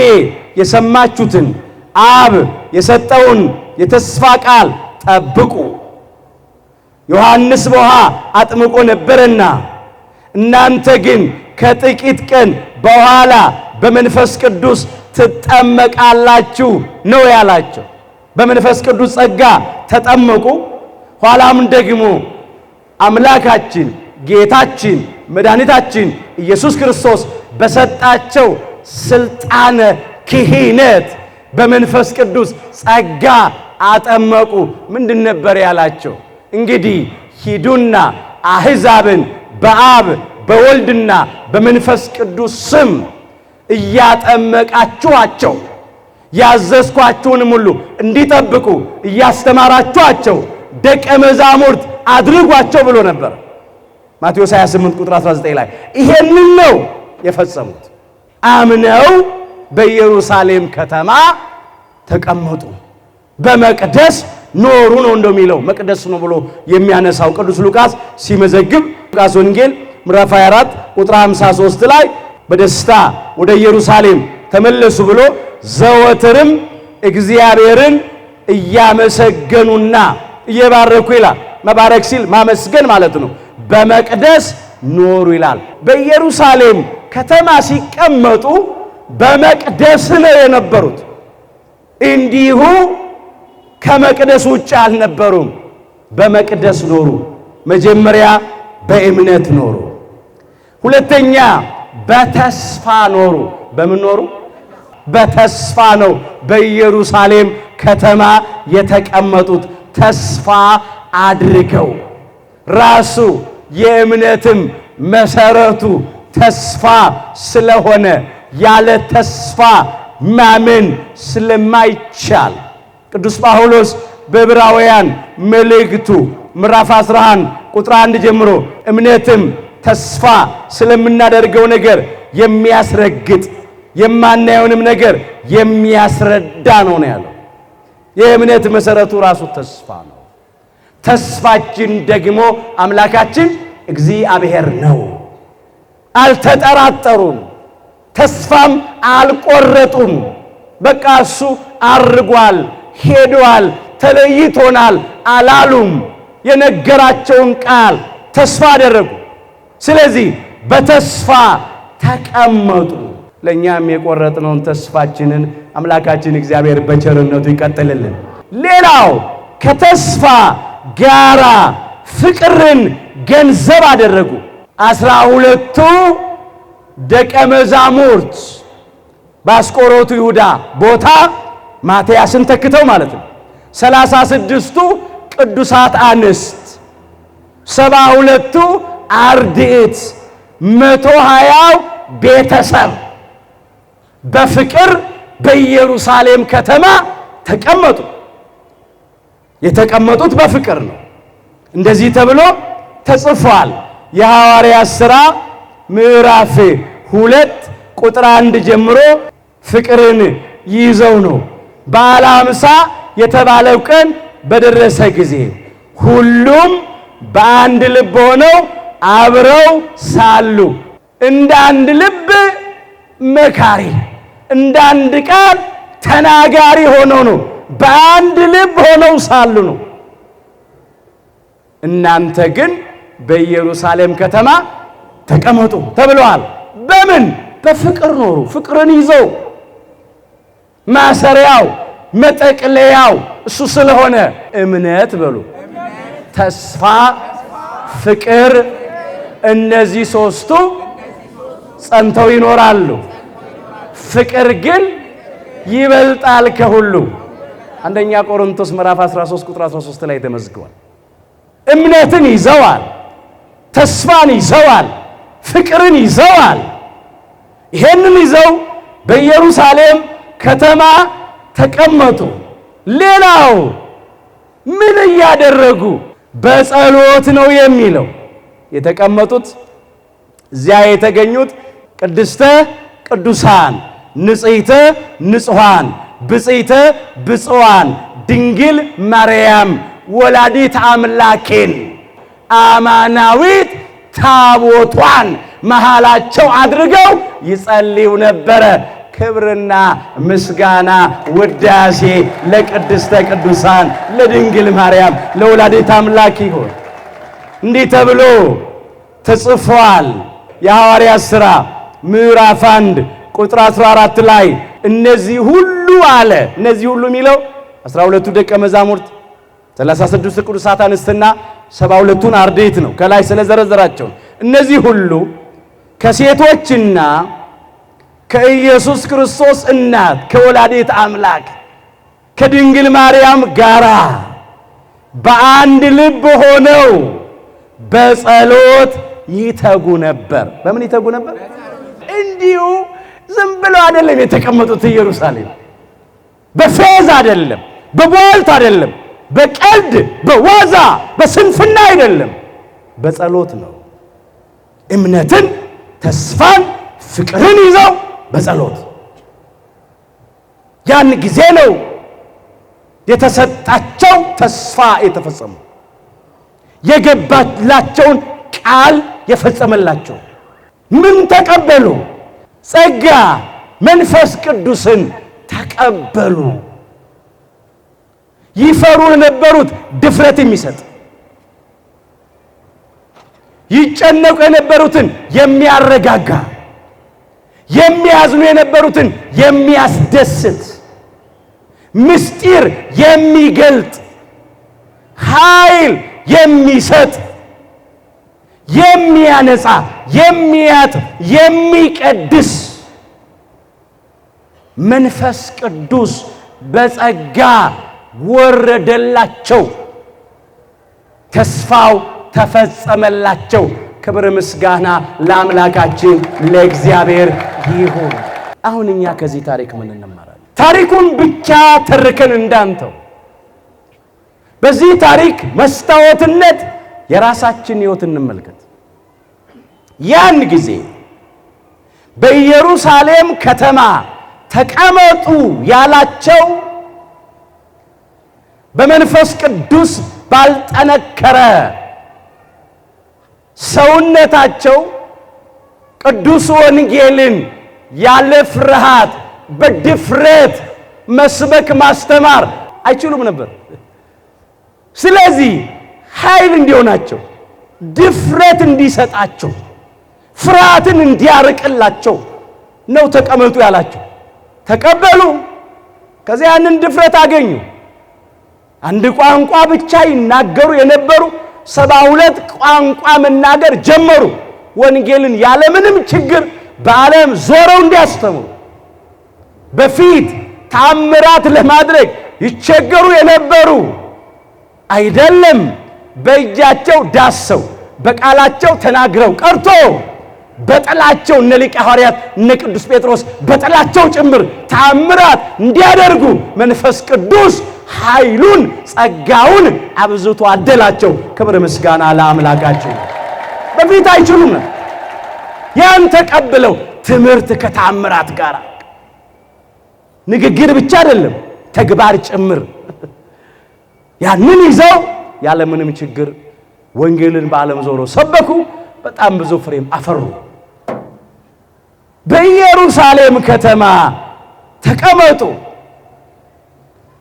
የሰማችሁትን አብ የሰጠውን የተስፋ ቃል ጠብቁ። ዮሐንስ በውሃ አጥምቆ ነበርና እናንተ ግን ከጥቂት ቀን በኋላ በመንፈስ ቅዱስ ትጠመቃላችሁ ነው ያላቸው። በመንፈስ ቅዱስ ጸጋ ተጠመቁ። ኋላም ደግሞ አምላካችን ጌታችን መድኃኒታችን ኢየሱስ ክርስቶስ በሰጣቸው ስልጣነ ክህነት በመንፈስ ቅዱስ ጸጋ አጠመቁ። ምንድን ነበር ያላቸው? እንግዲህ ሂዱና አሕዛብን በአብ በወልድና በመንፈስ ቅዱስ ስም እያጠመቃችኋቸው ያዘዝኳችሁንም ሁሉ እንዲጠብቁ እያስተማራችኋቸው ደቀ መዛሙርት አድርጓቸው ብሎ ነበር። ማቴዎስ 28 ቁጥር 19 ላይ ይሄንን ነው የፈጸሙት። አምነው በኢየሩሳሌም ከተማ ተቀመጡ፣ በመቅደስ ኖሩ ነው እንደሚለው መቅደስ ነው ብሎ የሚያነሳው ቅዱስ ሉቃስ ሲመዘግብ ሉቃስ ወንጌል ምዕራፍ 24 ቁጥር 53 ላይ በደስታ ወደ ኢየሩሳሌም ተመለሱ ብሎ ዘወትርም እግዚአብሔርን እያመሰገኑና እየባረኩ ይላል። መባረክ ሲል ማመስገን ማለት ነው። በመቅደስ ኖሩ ይላል። በኢየሩሳሌም ከተማ ሲቀመጡ በመቅደስ ነው የነበሩት። እንዲሁ ከመቅደስ ውጭ አልነበሩም። በመቅደስ ኖሩ። መጀመሪያ በእምነት ኖሩ። ሁለተኛ በተስፋ ኖሩ። በምን ኖሩ? በተስፋ ነው በኢየሩሳሌም ከተማ የተቀመጡት። ተስፋ አድርገው ራሱ የእምነትም መሰረቱ ተስፋ ስለሆነ ያለ ተስፋ ማመን ስለማይቻል ቅዱስ ጳውሎስ በዕብራውያን መልእክቱ ምዕራፍ 11 ቁጥር 1 ጀምሮ እምነትም ተስፋ ስለምናደርገው ነገር የሚያስረግጥ የማናየውንም ነገር የሚያስረዳ ነው ያለው። የእምነት መሰረቱ ራሱ ተስፋ ነው። ተስፋችን ደግሞ አምላካችን እግዚአብሔር ነው። አልተጠራጠሩም፣ ተስፋም አልቆረጡም። በቃ እሱ አርጓል፣ ሄዷል፣ ተለይቶናል አላሉም። የነገራቸውን ቃል ተስፋ አደረጉ። ስለዚህ በተስፋ ተቀመጡ። ለእኛም የቆረጥነውን ተስፋችንን አምላካችን እግዚአብሔር በቸርነቱ ይቀጥልልን። ሌላው ከተስፋ ጋራ ፍቅርን ገንዘብ አደረጉ። 12ቱ ደቀ መዛሙርት በአስቆሮቱ ይሁዳ ቦታ ማትያስን ተክተው ማለት ነው። 36ቱ ቅዱሳት አንስት፣ 72ቱ አርድእት፣ 120ው ቤተሰብ በፍቅር በኢየሩሳሌም ከተማ ተቀመጡ። የተቀመጡት በፍቅር ነው። እንደዚህ ተብሎ ተጽፏል። የሐዋርያት ሥራ ምዕራፍ 2 ቁጥር 1 ጀምሮ ፍቅርን ይዘው ነው። በዓለ ሃምሳ የተባለው ቀን በደረሰ ጊዜ ሁሉም በአንድ ልብ ሆነው አብረው ሳሉ እንደ አንድ ልብ መካሪ፣ እንደ አንድ ቃል ተናጋሪ ሆነው ነው። በአንድ ልብ ሆነው ሳሉ ነው። እናንተ ግን በኢየሩሳሌም ከተማ ተቀመጡ ተብለዋል። በምን? በፍቅር ኖሩ። ፍቅርን ይዘው ማሰሪያው መጠቅለያው እሱ ስለሆነ እምነት በሉ፣ ተስፋ፣ ፍቅር፣ እነዚህ ሦስቱ ጸንተው ይኖራሉ። ፍቅር ግን ይበልጣል ከሁሉ። አንደኛ ቆሮንቶስ ምዕራፍ 13 ቁጥር 13 ላይ ተመዝግቧል። እምነትን ይዘዋል፣ ተስፋን ይዘዋል፣ ፍቅርን ይዘዋል። ይሄንን ይዘው በኢየሩሳሌም ከተማ ተቀመጡ። ሌላው ምን እያደረጉ? በጸሎት ነው የሚለው። የተቀመጡት እዚያ የተገኙት ቅድስተ ቅዱሳን ንጽሕተ ንጹሐን ብፅዕተ ብፁዓን ድንግል ማርያም ወላዲት አምላኬን አማናዊት ታቦቷን መሃላቸው አድርገው ይጸልዩ ነበረ። ክብርና ምስጋና ውዳሴ ለቅድስተ ቅዱሳን ለድንግል ማርያም ለወላዲት አምላክ ይሁን። እንዲህ ተብሎ ተጽፏል። የሐዋርያት ሥራ ምዕራፍ 1 ቁጥር 14 ላይ እነዚህ ሁሉ አለ። እነዚህ ሁሉ የሚለው 12ቱ ደቀ መዛሙርት 36 ቅዱሳት አንስትና 72ቱን አርድእት ነው። ከላይ ስለዘረዘራቸው እነዚህ ሁሉ ከሴቶችና ከኢየሱስ ክርስቶስ እናት ከወላዲት አምላክ ከድንግል ማርያም ጋራ በአንድ ልብ ሆነው በጸሎት ይተጉ ነበር። በምን ይተጉ ነበር? እንዲሁ ዝም ብለው አይደለም የተቀመጡት ኢየሩሳሌም። በፌዝ አይደለም፣ በቧልት አይደለም፣ በቀልድ በዋዛ በስንፍና አይደለም፣ በጸሎት ነው። እምነትን፣ ተስፋን፣ ፍቅርን ይዘው በጸሎት ያን ጊዜ ነው የተሰጣቸው ተስፋ የተፈጸመው፣ የገባላቸውን ቃል የፈጸመላቸው። ምን ተቀበሉ? ጸጋ መንፈስ ቅዱስን ተቀበሉ። ይፈሩ የነበሩት ድፍረት የሚሰጥ፣ ይጨነቁ የነበሩትን የሚያረጋጋ፣ የሚያዝኑ የነበሩትን የሚያስደስት፣ ምስጢር የሚገልጥ፣ ኃይል የሚሰጥ፣ የሚያነጻ፣ የሚያጥብ፣ የሚቀድስ መንፈስ ቅዱስ በጸጋ ወረደላቸው። ተስፋው ተፈጸመላቸው። ክብር ምስጋና ለአምላካችን ለእግዚአብሔር ይሁን። አሁን እኛ ከዚህ ታሪክ ምን እንማራለን? ታሪኩን ብቻ ተርከን እንዳንተው በዚህ ታሪክ መስታወትነት የራሳችን ሕይወት እንመልከት። ያን ጊዜ በኢየሩሳሌም ከተማ ተቀመጡ ያላቸው በመንፈስ ቅዱስ ባልጠነከረ ሰውነታቸው ቅዱስ ወንጌልን ያለ ፍርሃት በድፍረት መስበክ ማስተማር አይችሉም ነበር። ስለዚህ ኃይል እንዲሆናቸው፣ ድፍረት እንዲሰጣቸው፣ ፍርሃትን እንዲያርቅላቸው ነው ተቀመጡ ያላቸው። ተቀበሉ። ከዚያ ያንን ድፍረት አገኙ። አንድ ቋንቋ ብቻ ይናገሩ የነበሩ 72 ቋንቋ መናገር ጀመሩ። ወንጌልን ያለምንም ችግር በዓለም ዞረው እንዲያስተምሩ። በፊት ታምራት ለማድረግ ይቸገሩ የነበሩ አይደለም በእጃቸው ዳሰው በቃላቸው ተናግረው ቀርቶ በጥላቸው እነ ሊቀ ሐዋርያት እነ ቅዱስ ጴጥሮስ በጥላቸው ጭምር ታምራት እንዲያደርጉ መንፈስ ቅዱስ ኃይሉን ጸጋውን አብዝቶ አደላቸው። ክብር ምስጋና ለአምላካቸው። በፊት አይችሉም ነበር። ያን ተቀብለው ትምህርት ከታምራት ጋር ንግግር ብቻ አይደለም ተግባር ጭምር ያንን ይዘው ያለምንም ችግር ወንጌልን በዓለም ዞሮ ሰበኩ። በጣም ብዙ ፍሬም አፈሩ። በኢየሩሳሌም ከተማ ተቀመጡ።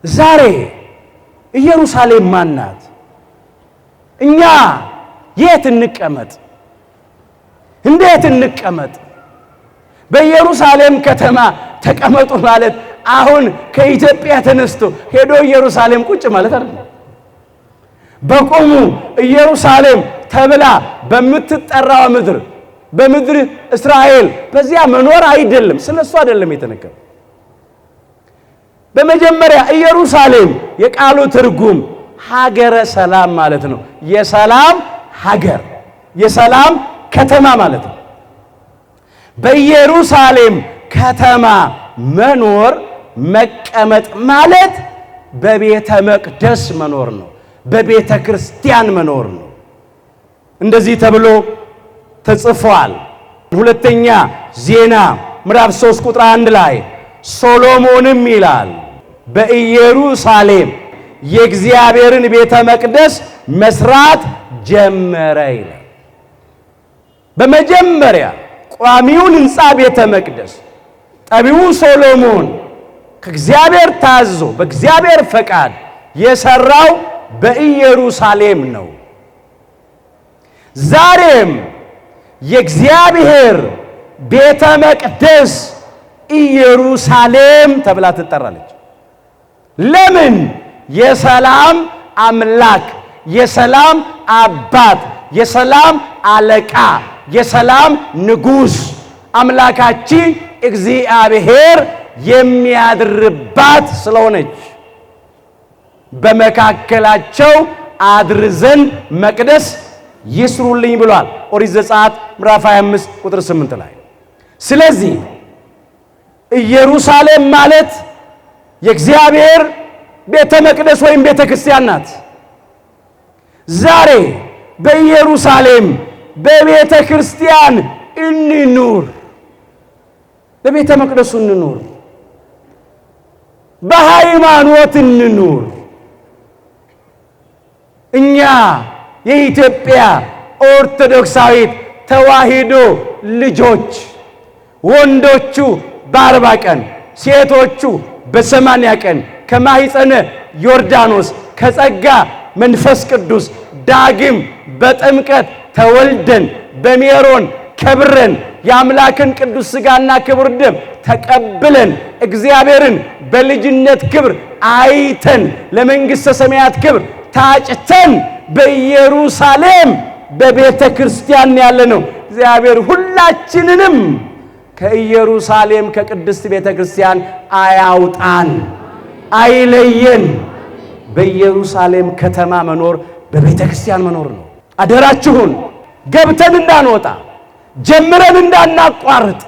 ዛሬ ኢየሩሳሌም ማን ናት? እኛ የት እንቀመጥ? እንዴት እንቀመጥ? በኢየሩሳሌም ከተማ ተቀመጡ ማለት አሁን ከኢትዮጵያ ተነስቶ ሄዶ ኢየሩሳሌም ቁጭ ማለት አይደለም። በቆሙ ኢየሩሳሌም ተብላ በምትጠራው ምድር በምድር እስራኤል በዚያ መኖር አይደለም። ስለሱ አይደለም የተነገረው። በመጀመሪያ ኢየሩሳሌም የቃሉ ትርጉም ሀገረ ሰላም ማለት ነው። የሰላም ሀገር፣ የሰላም ከተማ ማለት ነው። በኢየሩሳሌም ከተማ መኖር መቀመጥ ማለት በቤተ መቅደስ መኖር ነው። በቤተ ክርስቲያን መኖር ነው። እንደዚህ ተብሎ ተጽፏል። ሁለተኛ ዜና ምዕራፍ 3 ቁጥር 1 ላይ ሶሎሞንም ይላል በኢየሩሳሌም የእግዚአብሔርን ቤተ መቅደስ መስራት ጀመረ ይላል። በመጀመሪያ ቋሚውን ሕንፃ ቤተ መቅደስ ጠቢቡ ሶሎሞን ከእግዚአብሔር ታዞ በእግዚአብሔር ፈቃድ የሰራው በኢየሩሳሌም ነው። ዛሬም የእግዚአብሔር ቤተ መቅደስ ኢየሩሳሌም ተብላ ትጠራለች። ለምን? የሰላም አምላክ፣ የሰላም አባት፣ የሰላም አለቃ፣ የሰላም ንጉሥ አምላካችን እግዚአብሔር የሚያድርባት ስለሆነች በመካከላቸው አድር ዘንድ መቅደስ ይስሩልኝ ብሏል። ኦሪት ዘጸአት ምዕራፍ 25 ቁጥር 8 ላይ። ስለዚህ ኢየሩሳሌም ማለት የእግዚአብሔር ቤተ መቅደስ ወይም ቤተ ክርስቲያን ናት። ዛሬ በኢየሩሳሌም በቤተ ክርስቲያን እንኑር፣ በቤተ መቅደሱ እንኑር፣ በሃይማኖት እንኑር። እኛ የኢትዮጵያ ኦርቶዶክሳዊት ተዋሕዶ ልጆች ወንዶቹ በ40 ቀን ሴቶቹ በ80 ቀን ከማኅፀነ ዮርዳኖስ ከጸጋ መንፈስ ቅዱስ ዳግም በጥምቀት ተወልደን በሜሮን ከብረን የአምላክን ቅዱስ ሥጋና ክቡር ደም ተቀብለን እግዚአብሔርን በልጅነት ክብር አይተን ለመንግሥተ ሰማያት ክብር ታጭተን በኢየሩሳሌም በቤተ ክርስቲያን ያለ ነው። እግዚአብሔር ሁላችንንም ከኢየሩሳሌም ከቅድስት ቤተ ክርስቲያን አያውጣን፣ አይለየን። በኢየሩሳሌም ከተማ መኖር በቤተ ክርስቲያን መኖር ነው። አደራችሁን ገብተን እንዳንወጣ፣ ጀምረን እንዳናቋርጥ፣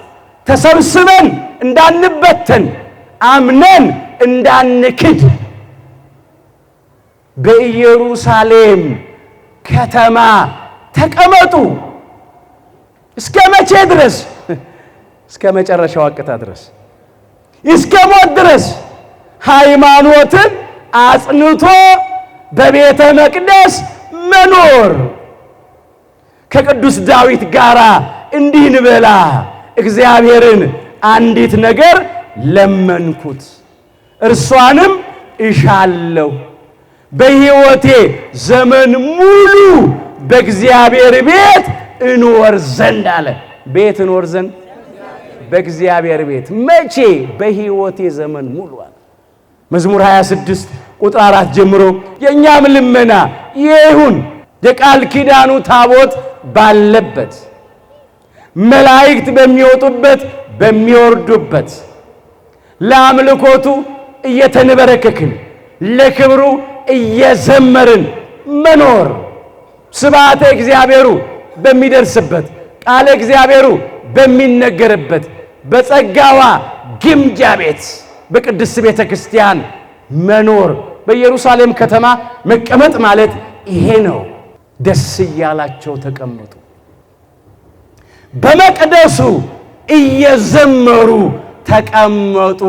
ተሰብስበን እንዳንበተን፣ አምነን እንዳንክድ በኢየሩሳሌም ከተማ ተቀመጡ። እስከ መቼ ድረስ? እስከ መጨረሻው አቅታ ድረስ፣ እስከ ሞት ድረስ ሃይማኖትን አጽንቶ በቤተ መቅደስ መኖር። ከቅዱስ ዳዊት ጋር እንዲህ እንበላ፣ እግዚአብሔርን አንዲት ነገር ለመንኩት እርሷንም እሻለሁ፣ በሕይወቴ ዘመን ሙሉ በእግዚአብሔር ቤት እንወር ዘንድ አለ። ቤት እንወር ዘንድ በእግዚአብሔር ቤት መቼ? በሕይወቴ ዘመን ሙሉ አለ። መዝሙር 26 ቁጥር 4 ጀምሮ የእኛም ልመና ይሁን የቃል ኪዳኑ ታቦት ባለበት፣ መላእክት በሚወጡበት በሚወርዱበት፣ ለአምልኮቱ እየተንበረከክን ለክብሩ እየዘመርን መኖር፣ ስብሐተ እግዚአብሔሩ በሚደርስበት፣ ቃለ እግዚአብሔሩ በሚነገርበት፣ በጸጋዋ ግምጃ ቤት በቅድስት ቤተ ክርስቲያን መኖር። በኢየሩሳሌም ከተማ መቀመጥ ማለት ይሄ ነው። ደስ እያላቸው ተቀመጡ፣ በመቅደሱ እየዘመሩ ተቀመጡ።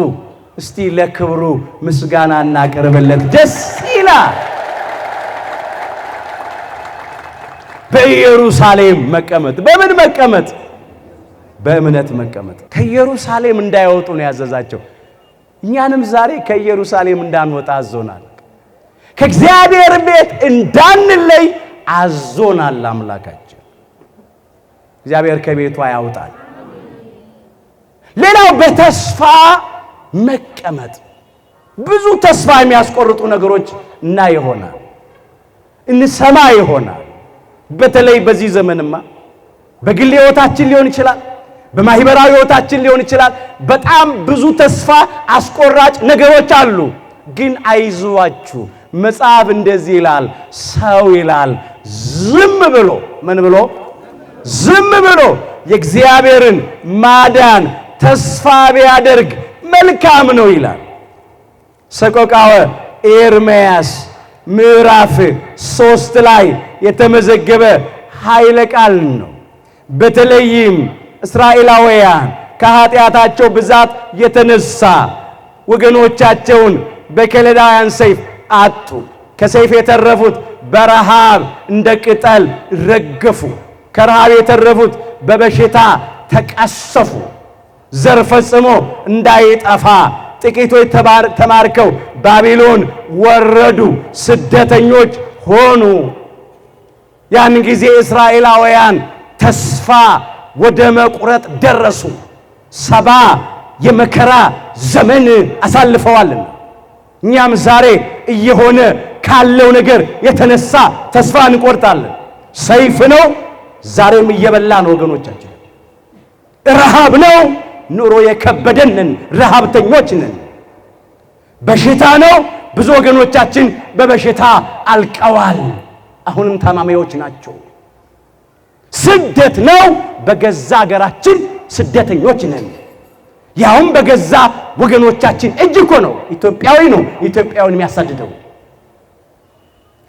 እስቲ ለክብሩ ምስጋና እናቀርብለት። ደስ ይላል። በኢየሩሳሌም መቀመጥ። በምን መቀመጥ? በእምነት መቀመጥ። ከኢየሩሳሌም እንዳይወጡ ነው ያዘዛቸው። እኛንም ዛሬ ከኢየሩሳሌም እንዳንወጣ አዞናል። ከእግዚአብሔር ቤት እንዳንለይ አዞናል አምላካችን። እግዚአብሔር ከቤቱ ያውጣል። ሌላው በተስፋ መቀመጥ። ብዙ ተስፋ የሚያስቆርጡ ነገሮች እና ይሆናል እንሰማ ይሆናል። በተለይ በዚህ ዘመንማ በግል ሕይወታችን ሊሆን ይችላል፣ በማህበራዊ ሕይወታችን ሊሆን ይችላል። በጣም ብዙ ተስፋ አስቆራጭ ነገሮች አሉ። ግን አይዟችሁ፣ መጽሐፍ እንደዚህ ይላል፣ ሰው ይላል ዝም ብሎ ምን ብሎ? ዝም ብሎ የእግዚአብሔርን ማዳን ተስፋ ቢያደርግ መልካም ነው ይላል። ሰቆቃወ ኤርምያስ ምዕራፍ 3 ላይ የተመዘገበ ኃይለ ቃል ነው። በተለይም እስራኤላውያን ከኃጢአታቸው ብዛት የተነሳ ወገኖቻቸውን በከለዳውያን ሰይፍ አጡ። ከሰይፍ የተረፉት በረሃብ እንደ ቅጠል ረገፉ። ከረሃብ የተረፉት በበሽታ ተቀሰፉ። ዘር ፈጽሞ እንዳይጠፋ ጥቂቶች ተማርከው ባቢሎን ወረዱ፣ ስደተኞች ሆኑ። ያን ጊዜ እስራኤላውያን ተስፋ ወደ መቁረጥ ደረሱ። 70 የመከራ ዘመን አሳልፈዋልና እኛም ዛሬ እየሆነ ካለው ነገር የተነሳ ተስፋ እንቆርጣለን። ሰይፍ ነው፣ ዛሬም እየበላ ነው ወገኖቻችን። ረሃብ ነው፣ ኑሮ የከበደንን ረሃብተኞች ነን። በሽታ ነው፣ ብዙ ወገኖቻችን በበሽታ አልቀዋል፣ አሁንም ታማሚዎች ናቸው። ስደት ነው፣ በገዛ ሀገራችን ስደተኞች ነን። ያውም በገዛ ወገኖቻችን እጅ እኮ ነው። ኢትዮጵያዊ ነው ኢትዮጵያውን የሚያሳድደው።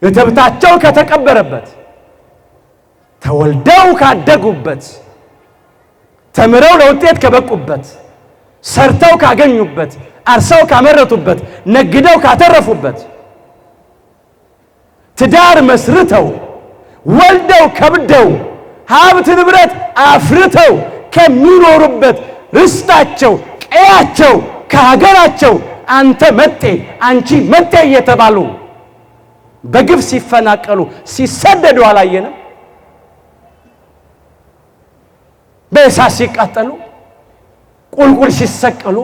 እትብታቸው ከተቀበረበት፣ ተወልደው ካደጉበት፣ ተምረው ለውጤት ከበቁበት፣ ሰርተው ካገኙበት፣ አርሰው ካመረቱበት፣ ነግደው ካተረፉበት፣ ትዳር መስርተው ወልደው ከብደው ሀብት ንብረት አፍርተው ከሚኖሩበት ርስታቸው ቀያቸው ከሀገራቸው አንተ መጤ አንቺ መጤ እየተባሉ በግፍ ሲፈናቀሉ ሲሰደዱ አላየንም? በእሳት ሲቃጠሉ፣ ቁልቁል ሲሰቀሉ፣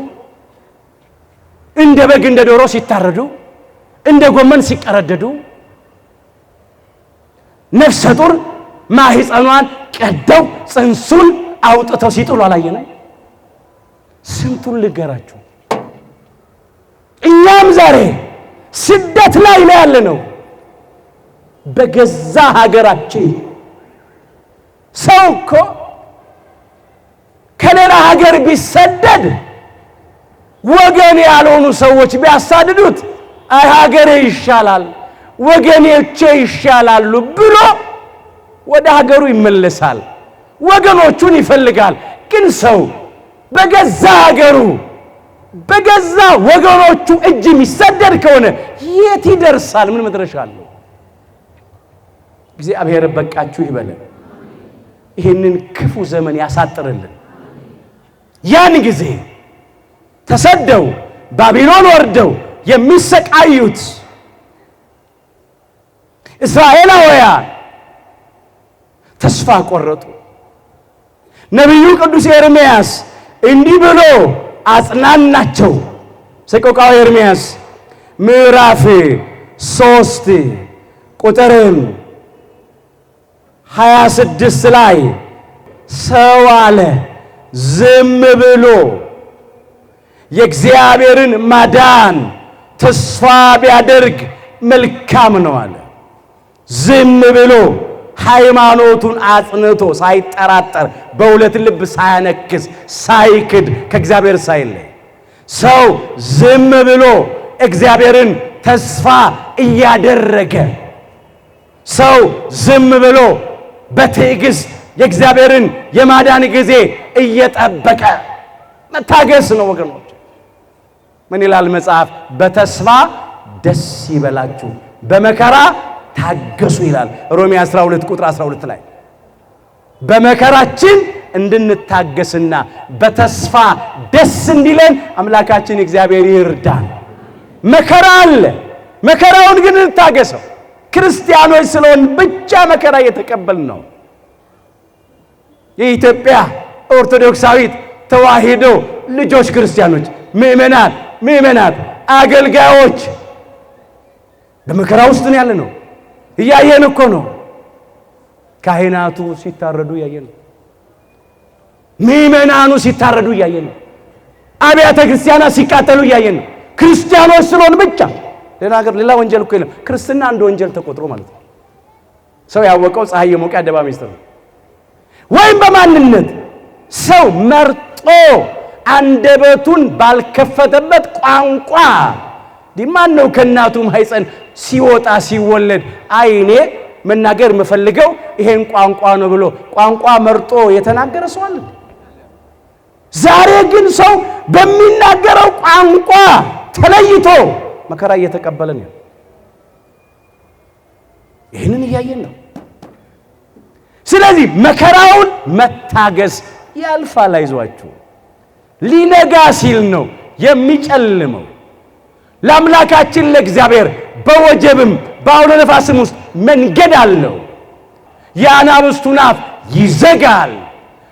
እንደ በግ እንደ ዶሮ ሲታረዱ፣ እንደ ጎመን ሲቀረደዱ፣ ነፍሰ ጡር ማህፀኗን ቀደው ጽንሱን አውጥተው ሲጥሉ አላየንም? ስንቱን ልገራችሁ። እኛም ዛሬ ስደት ላይ ነው ያለነው በገዛ ሀገራችን። ሰው እኮ ከሌላ ሀገር ቢሰደድ ወገን ያልሆኑ ሰዎች ቢያሳድዱት አይ ሀገሬ ይሻላል ወገኖቼ ይሻላሉ ብሎ ወደ ሀገሩ ይመለሳል፣ ወገኖቹን ይፈልጋል። ግን ሰው በገዛ ሀገሩ በገዛ ወገኖቹ እጅ የሚሰደድ ከሆነ የት ይደርሳል? ምን መድረሻ አለው? እግዚአብሔር በቃችሁ ይበለን። ይህንን ክፉ ዘመን ያሳጥርልን። ያን ጊዜ ተሰደው ባቢሎን ወርደው የሚሰቃዩት እስራኤላውያን ተስፋ ቆረጡ። ነቢዩ ቅዱስ ኤርምያስ እንዲህ ብሎ አጽናናቸው። ሰቆቃወ ኤርምያስ ምዕራፍ 3 ቁጥር 26 ላይ ሰው አለ ዝም ብሎ የእግዚአብሔርን ማዳን ተስፋ ቢያደርግ መልካም ነው አለ። ዝም ብሎ ሃይማኖቱን አጽንቶ ሳይጠራጠር በሁለት ልብ ሳያነክስ ሳይክድ ከእግዚአብሔር ሳይለይ ሰው ዝም ብሎ እግዚአብሔርን ተስፋ እያደረገ ሰው ዝም ብሎ በትዕግስት የእግዚአብሔርን የማዳን ጊዜ እየጠበቀ መታገስ ነው ወገኖች። ምን ይላል መጽሐፍ? በተስፋ ደስ ይበላችሁ በመከራ ታገሱ ይላል ሮሜ 12 ቁጥር 12 ላይ። በመከራችን እንድንታገስና በተስፋ ደስ እንዲለን አምላካችን እግዚአብሔር ይርዳን። መከራ አለ፣ መከራውን ግን እንታገሰው። ክርስቲያኖች ስለሆን ብቻ መከራ እየተቀበልን ነው። የኢትዮጵያ ኦርቶዶክሳዊት ተዋሕዶ ልጆች ክርስቲያኖች፣ ምእመናት፣ አገልጋዮች በመከራ ውስጥ ነው ያለነው። እያየን እኮ ነው። ካህናቱ ሲታረዱ እያየን ነው። ምእመናኑ ሲታረዱ እያየን ነው። አብያተ ክርስቲያናት ሲቃጠሉ እያየን ነው። ክርስቲያኖች ስለሆን ብቻ ሌላ ወንጀል እኮ የለም። ክርስትና አንድ ወንጀል ተቆጥሮ ማለት ነው። ሰው ያወቀው ፀሐይ የሞቀ አደባባይ ሚስጥር ነው። ወይም በማንነት ሰው መርጦ አንደበቱን ባልከፈተበት ቋንቋ ዲማን ነው ከእናቱ ማህፀን ሲወጣ ሲወለድ አይኔ መናገር የምፈልገው ይሄን ቋንቋ ነው ብሎ ቋንቋ መርጦ የተናገረ ሰው አለ። ዛሬ ግን ሰው በሚናገረው ቋንቋ ተለይቶ መከራ እየተቀበለ ነው። ይህንን እያየን ነው። ስለዚህ መከራውን መታገስ ያልፋል። አይዟችሁ፣ ሊነጋ ሲል ነው የሚጨልመው። ለአምላካችን ለእግዚአብሔር በወጀብም በአውሎ ነፋስም ውስጥ መንገድ አለው። የአናብስቱን አፍ ይዘጋል፣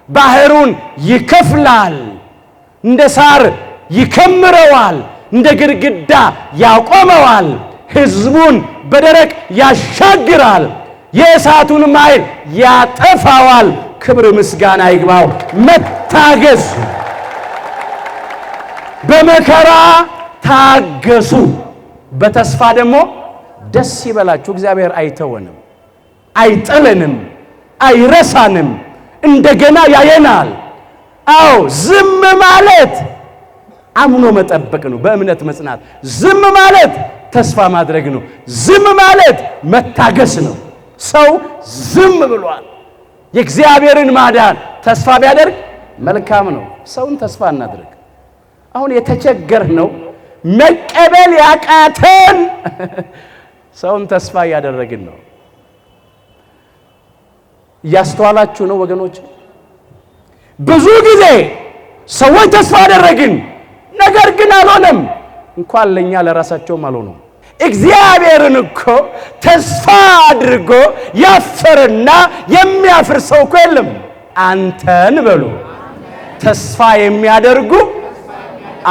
ባህሩን ይከፍላል፣ እንደ ሳር ይከምረዋል፣ እንደ ግድግዳ ያቆመዋል፣ ሕዝቡን በደረቅ ያሻግራል፣ የእሳቱን ኃይል ያጠፋዋል። ክብር ምስጋና ይግባው። መታገስ በመከራ ታገሱ፣ በተስፋ ደግሞ ደስ ይበላችሁ። እግዚአብሔር አይተወንም፣ አይጥለንም፣ አይረሳንም፣ እንደገና ያየናል። አዎ ዝም ማለት አምኖ መጠበቅ ነው፣ በእምነት መጽናት። ዝም ማለት ተስፋ ማድረግ ነው። ዝም ማለት መታገስ ነው። ሰው ዝም ብሏል። የእግዚአብሔርን ማዳን ተስፋ ቢያደርግ መልካም ነው። ሰውን ተስፋ እናድርግ። አሁን የተቸገር ነው መቀበል ያቃተን ሰውን ተስፋ እያደረግን ነው። እያስተዋላችሁ ነው ወገኖች? ብዙ ጊዜ ሰዎች ተስፋ አደረግን፣ ነገር ግን አልሆነም። እንኳን ለኛ ለራሳቸውም አልሆነም። እግዚአብሔርን እኮ ተስፋ አድርጎ ያፈረና የሚያፍር ሰው እኮ የለም። አንተን በሉ ተስፋ የሚያደርጉ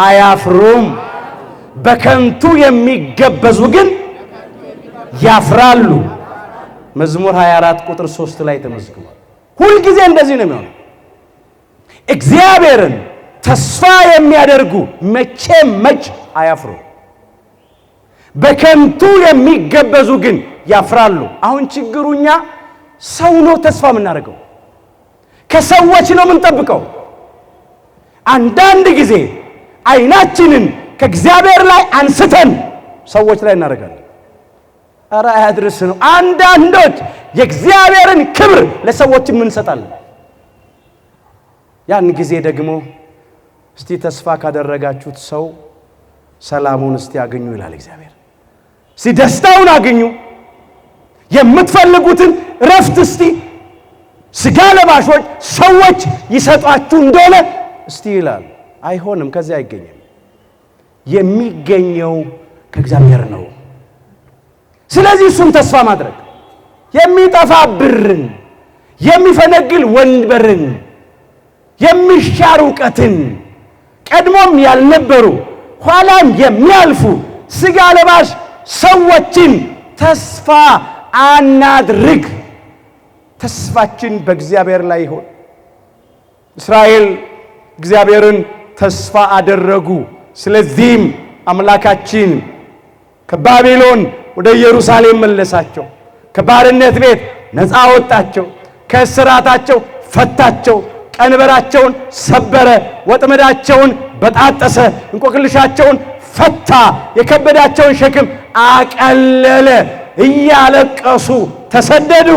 አያፍሩም፣ በከንቱ የሚገበዙ ግን ያፍራሉ። መዝሙር 24 ቁጥር 3 ላይ ተመዝግቧል። ሁልጊዜ እንደዚህ ነው የሚሆነው። እግዚአብሔርን ተስፋ የሚያደርጉ መቼም መች አያፍሩ፣ በከንቱ የሚገበዙ ግን ያፍራሉ። አሁን ችግሩኛ ሰው ነው ተስፋ የምናደርገው፣ ከሰዎች ነው የምንጠብቀው። አንዳንድ ጊዜ አይናችንን ከእግዚአብሔር ላይ አንስተን ሰዎች ላይ እናደርጋለን። ኧረ አያድርስ ነው። አንዳንዶች የእግዚአብሔርን ክብር ለሰዎች እንሰጣለን። ያን ጊዜ ደግሞ እስቲ ተስፋ ካደረጋችሁት ሰው ሰላሙን እስቲ አገኙ ይላል እግዚአብሔር። እስቲ ደስታውን አገኙ፣ የምትፈልጉትን ረፍት እስቲ ስጋ ለባሾች ሰዎች ይሰጧችሁ እንደሆነ እስቲ ይላል። አይሆንም፣ ከዚህ አይገኝም። የሚገኘው ከእግዚአብሔር ነው። ስለዚህ እሱን ተስፋ ማድረግ የሚጠፋ ብርን፣ የሚፈነግል ወንበርን፣ የሚሻር እውቀትን፣ ቀድሞም ያልነበሩ ኋላም የሚያልፉ ስጋ ለባሽ ሰዎችን ተስፋ አናድርግ። ተስፋችን በእግዚአብሔር ላይ ይሁን። እስራኤል እግዚአብሔርን ተስፋ አደረጉ። ስለዚህም አምላካችን ከባቢሎን ወደ ኢየሩሳሌም መለሳቸው። ከባርነት ቤት ነፃ አወጣቸው። ከእስራታቸው ፈታቸው። ቀንበራቸውን ሰበረ። ወጥመዳቸውን በጣጠሰ። እንቆቅልሻቸውን ፈታ። የከበዳቸውን ሸክም አቀለለ። እያለቀሱ ተሰደዱ፣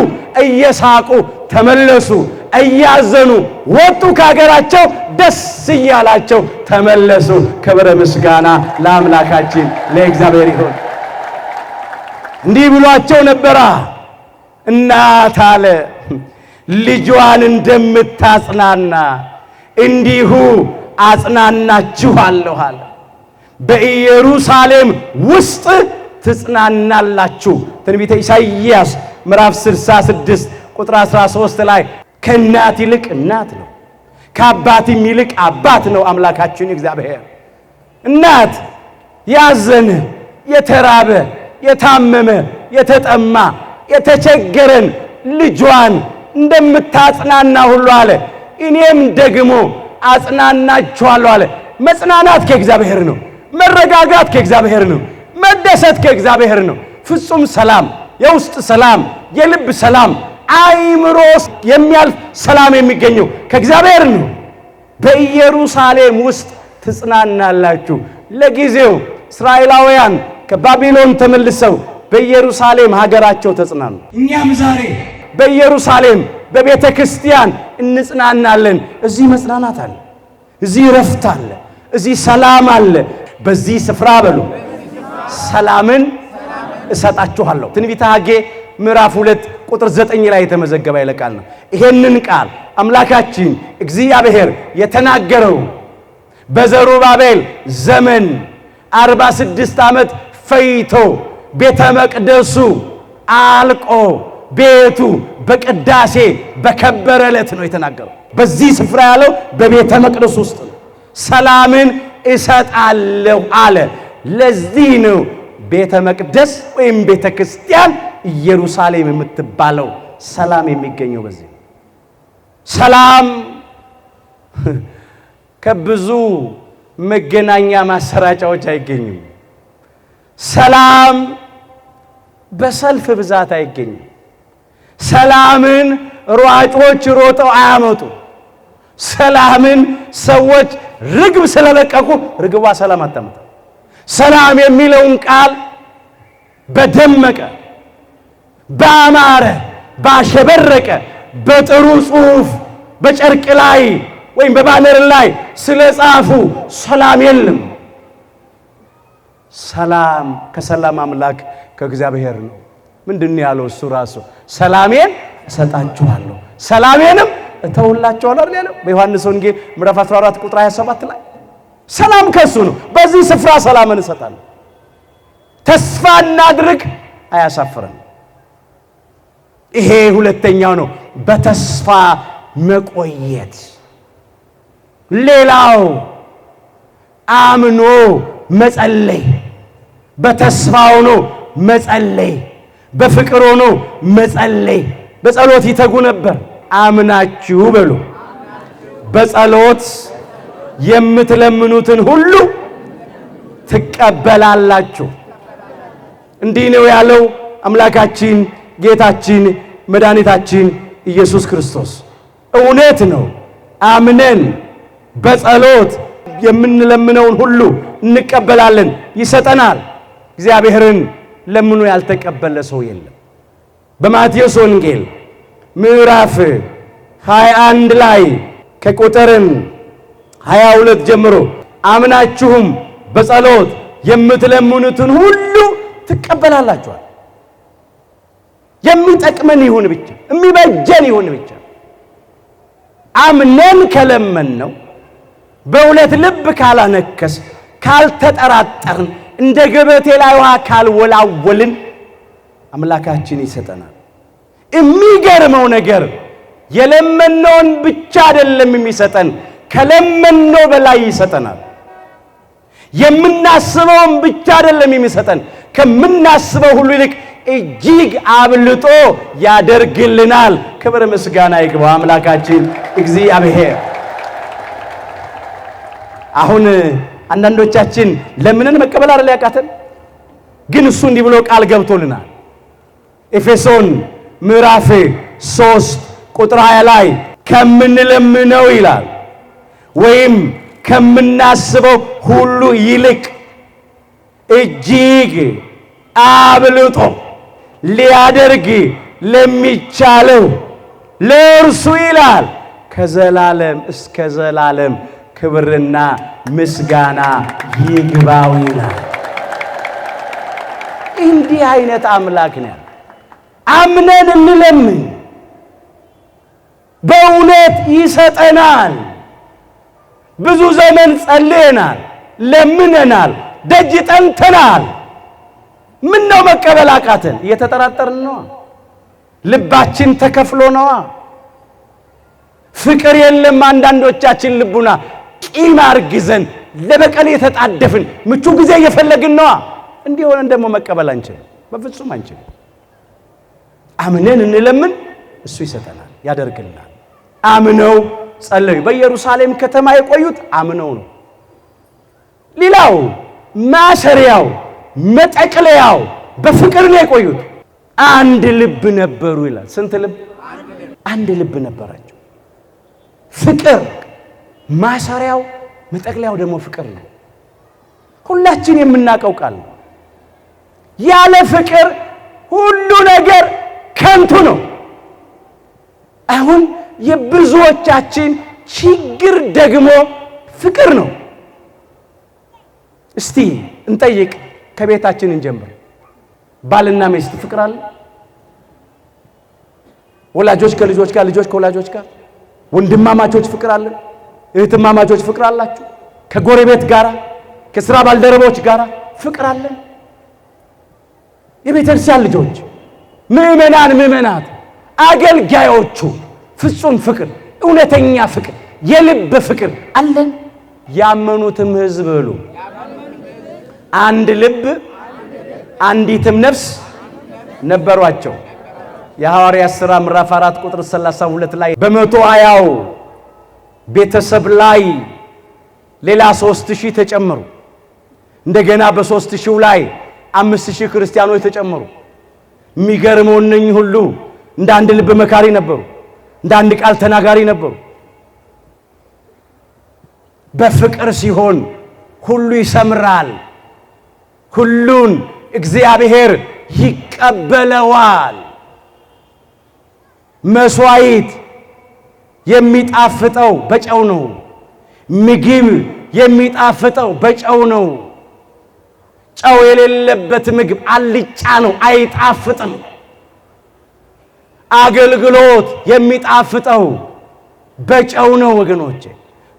እየሳቁ ተመለሱ። እያዘኑ ወጡ ከሀገራቸው፣ ደስ እያላቸው ተመለሱ። ክብረ ምስጋና ለአምላካችን ለእግዚአብሔር ይሁን። እንዲህ ብሏቸው ነበራ። እናት አለ ልጇን እንደምታጽናና እንዲሁ አጽናናችኋለሁ አለ። በኢየሩሳሌም ውስጥ ትጽናናላችሁ። ትንቢተ ኢሳይያስ ምዕራፍ 66 ቁጥር 13 ላይ ከእናት ይልቅ እናት ነው፣ ከአባትም ይልቅ አባት ነው አምላካችን እግዚአብሔር። እናት ያዘነ፣ የተራበ፣ የታመመ፣ የተጠማ፣ የተቸገረን ልጇን እንደምታጽናና ሁሉ አለ እኔም ደግሞ አጽናናችኋለሁ አለ። መጽናናት ከእግዚአብሔር ነው። መረጋጋት ከእግዚአብሔር ነው። መደሰት ከእግዚአብሔር ነው። ፍጹም ሰላም፣ የውስጥ ሰላም፣ የልብ ሰላም፣ አይምሮ የሚያልፍ ሰላም የሚገኘው ከእግዚአብሔር ነው። በኢየሩሳሌም ውስጥ ትጽናናላችሁ። ለጊዜው እስራኤላውያን ከባቢሎን ተመልሰው በኢየሩሳሌም ሀገራቸው ተጽናኑ። እኛም ዛሬ በኢየሩሳሌም በቤተ ክርስቲያን እንጽናናለን። እዚህ መጽናናት አለ፣ እዚህ ረፍት አለ፣ እዚህ ሰላም አለ። በዚህ ስፍራ በሉ ሰላምን እሰጣችኋለሁ። ትንቢተ ሐጌ ምዕራፍ 2 ቁጥር 9 ላይ የተመዘገበ ቃል ነው። ይሄንን ቃል አምላካችን እግዚአብሔር የተናገረው በዘሩባቤል ዘመን 46 ዓመት ፈይቶ ቤተ መቅደሱ አልቆ ቤቱ በቅዳሴ በከበረ ዕለት ነው የተናገረው። በዚህ ስፍራ ያለው በቤተ መቅደስ ውስጥ ነው። ሰላምን እሰጣለሁ አለ። ለዚህ ነው ቤተ መቅደስ ወይም ቤተ ክርስቲያን ኢየሩሳሌም የምትባለው። ሰላም የሚገኘው በዚህ ነው። ሰላም ከብዙ መገናኛ ማሰራጫዎች አይገኝም። ሰላም በሰልፍ ብዛት አይገኝም። ሰላምን ሯጮች ሮጠው አያመጡ። ሰላምን ሰዎች ርግብ ስለለቀቁ ርግቧ ሰላም አታመጣ። ሰላም የሚለውን ቃል በደመቀ ባማረ ባሸበረቀ በጥሩ ጽሑፍ በጨርቅ ላይ ወይም በባነር ላይ ስለጻፉ ሰላም የለም። ሰላም ከሰላም አምላክ ከእግዚአብሔር ነው። ምንድን ያለው እሱ ራሱ? ሰላሜን እሰጣችኋለሁ ሰላሜንም እተውላችኋለሁ አይደል ያለው በዮሐንስ ወንጌል ምዕራፍ 14 ቁጥር 27 ላይ። ሰላም ከሱ ነው። በዚህ ስፍራ ሰላምን እሰጣለሁ። ተስፋ እናድርግ፣ አያሳፍረን። ይሄ ሁለተኛው ነው፣ በተስፋ መቆየት። ሌላው አምኖ መጸለይ፣ በተስፋ ሆኖ መጸለይ፣ በፍቅር ሆኖ መጸለይ። በጸሎት ይተጉ ነበር። አምናችሁ በሉ በጸሎት የምትለምኑትን ሁሉ ትቀበላላችሁ። እንዲህ ነው ያለው አምላካችን ጌታችን መድኃኒታችን ኢየሱስ ክርስቶስ። እውነት ነው። አምነን በጸሎት የምንለምነውን ሁሉ እንቀበላለን፣ ይሰጠናል። እግዚአብሔርን ለምኑ ያልተቀበለ ሰው የለም። በማቴዎስ ወንጌል ምዕራፍ 21 ላይ ከቁጥር 22 ጀምሮ አምናችሁም በጸሎት የምትለምኑትን ሁሉ ትቀበላላችኋል። የሚጠቅመን ይሁን ብቻ፣ የሚበጀን ይሁን ብቻ። አምነን ከለመን ነው በሁለት ልብ ካላነከስ፣ ካልተጠራጠርን፣ እንደ ገበቴ ላይ ውሃ ካልወላወልን አምላካችን ይሰጠናል። የሚገርመው ነገር የለመነውን ብቻ አይደለም የሚሰጠን፣ ከለመነው በላይ ይሰጠናል። የምናስበውን ብቻ አይደለም የሚሰጠን፣ ከምናስበው ሁሉ ይልቅ እጅግ አብልጦ ያደርግልናል። ክብር ምስጋና ይግባው አምላካችን እግዚአብሔር። አሁን አንዳንዶቻችን ለምንን መቀበል አይደል ያቃተን፣ ግን እሱ እንዲህ ብሎ ቃል ገብቶልናል። ኤፌሶን ምዕራፍ 3 ቁጥር 20 ላይ ከምንለምነው ይላል ወይም ከምናስበው ሁሉ ይልቅ እጅግ አብልጦ ሊያደርግ ለሚቻለው ለእርሱ ይላል ከዘላለም እስከ ዘላለም ክብርና ምስጋና ይግባው ይላል። እንዲህ አይነት አምላክ ነው። አምነን እንለምን፣ በእውነት ይሰጠናል። ብዙ ዘመን ጸልየናል፣ ለምነናል፣ ደጅ ጠንተናል። ምን ነው መቀበል አቃተን? እየተጠራጠርን ነዋ። ልባችን ተከፍሎ ነዋ። ፍቅር የለም። አንዳንዶቻችን ልቡና ቂም አርግዘን ለበቀል የተጣደፍን ምቹ ጊዜ እየፈለግን ነዋ። እንዲህ ሆነን ደግሞ መቀበል አንችልም፣ በፍጹም አንችልም። አምነን እንለምን፣ እሱ ይሰጠናል፣ ያደርግልናል። አምነው ጸለዩ። በኢየሩሳሌም ከተማ የቆዩት አምነው ነው። ሌላው ማሰሪያው መጠቅለያው በፍቅር ነው የቆዩት። አንድ ልብ ነበሩ ይላል። ስንት ልብ? አንድ ልብ ነበራቸው። ፍቅር ማሰሪያው መጠቅለያው ደግሞ ፍቅር ነው። ሁላችን የምናውቀው ቃል ነው። ያለ ፍቅር ሁሉ ነገር ከንቱ ነው። አሁን የብዙዎቻችን ችግር ደግሞ ፍቅር ነው። እስቲ እንጠይቅ፣ ከቤታችን እንጀምር። ባልና ሚስት ፍቅር አለ? ወላጆች ከልጆች ጋር፣ ልጆች ከወላጆች ጋር፣ ወንድማማቾች ፍቅር አለ? እህትማማቾች ፍቅር አላችሁ? ከጎረቤት ጋር፣ ከሥራ ባልደረቦች ጋር ፍቅር አለ? የቤተክርስቲያን ልጆች፣ ምእመናን፣ ምእመናት፣ አገልጋዮቹ ፍጹም ፍቅር፣ እውነተኛ ፍቅር፣ የልብ ፍቅር አለን? ያመኑትም ሕዝብ ብሉ አንድ ልብ አንዲትም ነፍስ ነበሯቸው። የሐዋርያት ሥራ ምዕራፍ 4 ቁጥር 32 ላይ በ120 ቤተሰብ ላይ ሌላ 3000 ተጨመሩ። እንደገና በ3000 ላይ 5000 ክርስቲያኖች ተጨመሩ። የሚገርመው እነኚህ ሁሉ እንደ አንድ ልብ መካሪ ነበሩ፣ እንደ አንድ ቃል ተናጋሪ ነበሩ። በፍቅር ሲሆን ሁሉ ይሰምራል፣ ሁሉን እግዚአብሔር ይቀበለዋል። መስዋዕት የሚጣፍጠው በጨው ነው። ምግብ የሚጣፍጠው በጨው ነው። ጨው የሌለበት ምግብ አልጫ ነው፣ አይጣፍጥም። አገልግሎት የሚጣፍጠው በጨው ነው ወገኖቼ።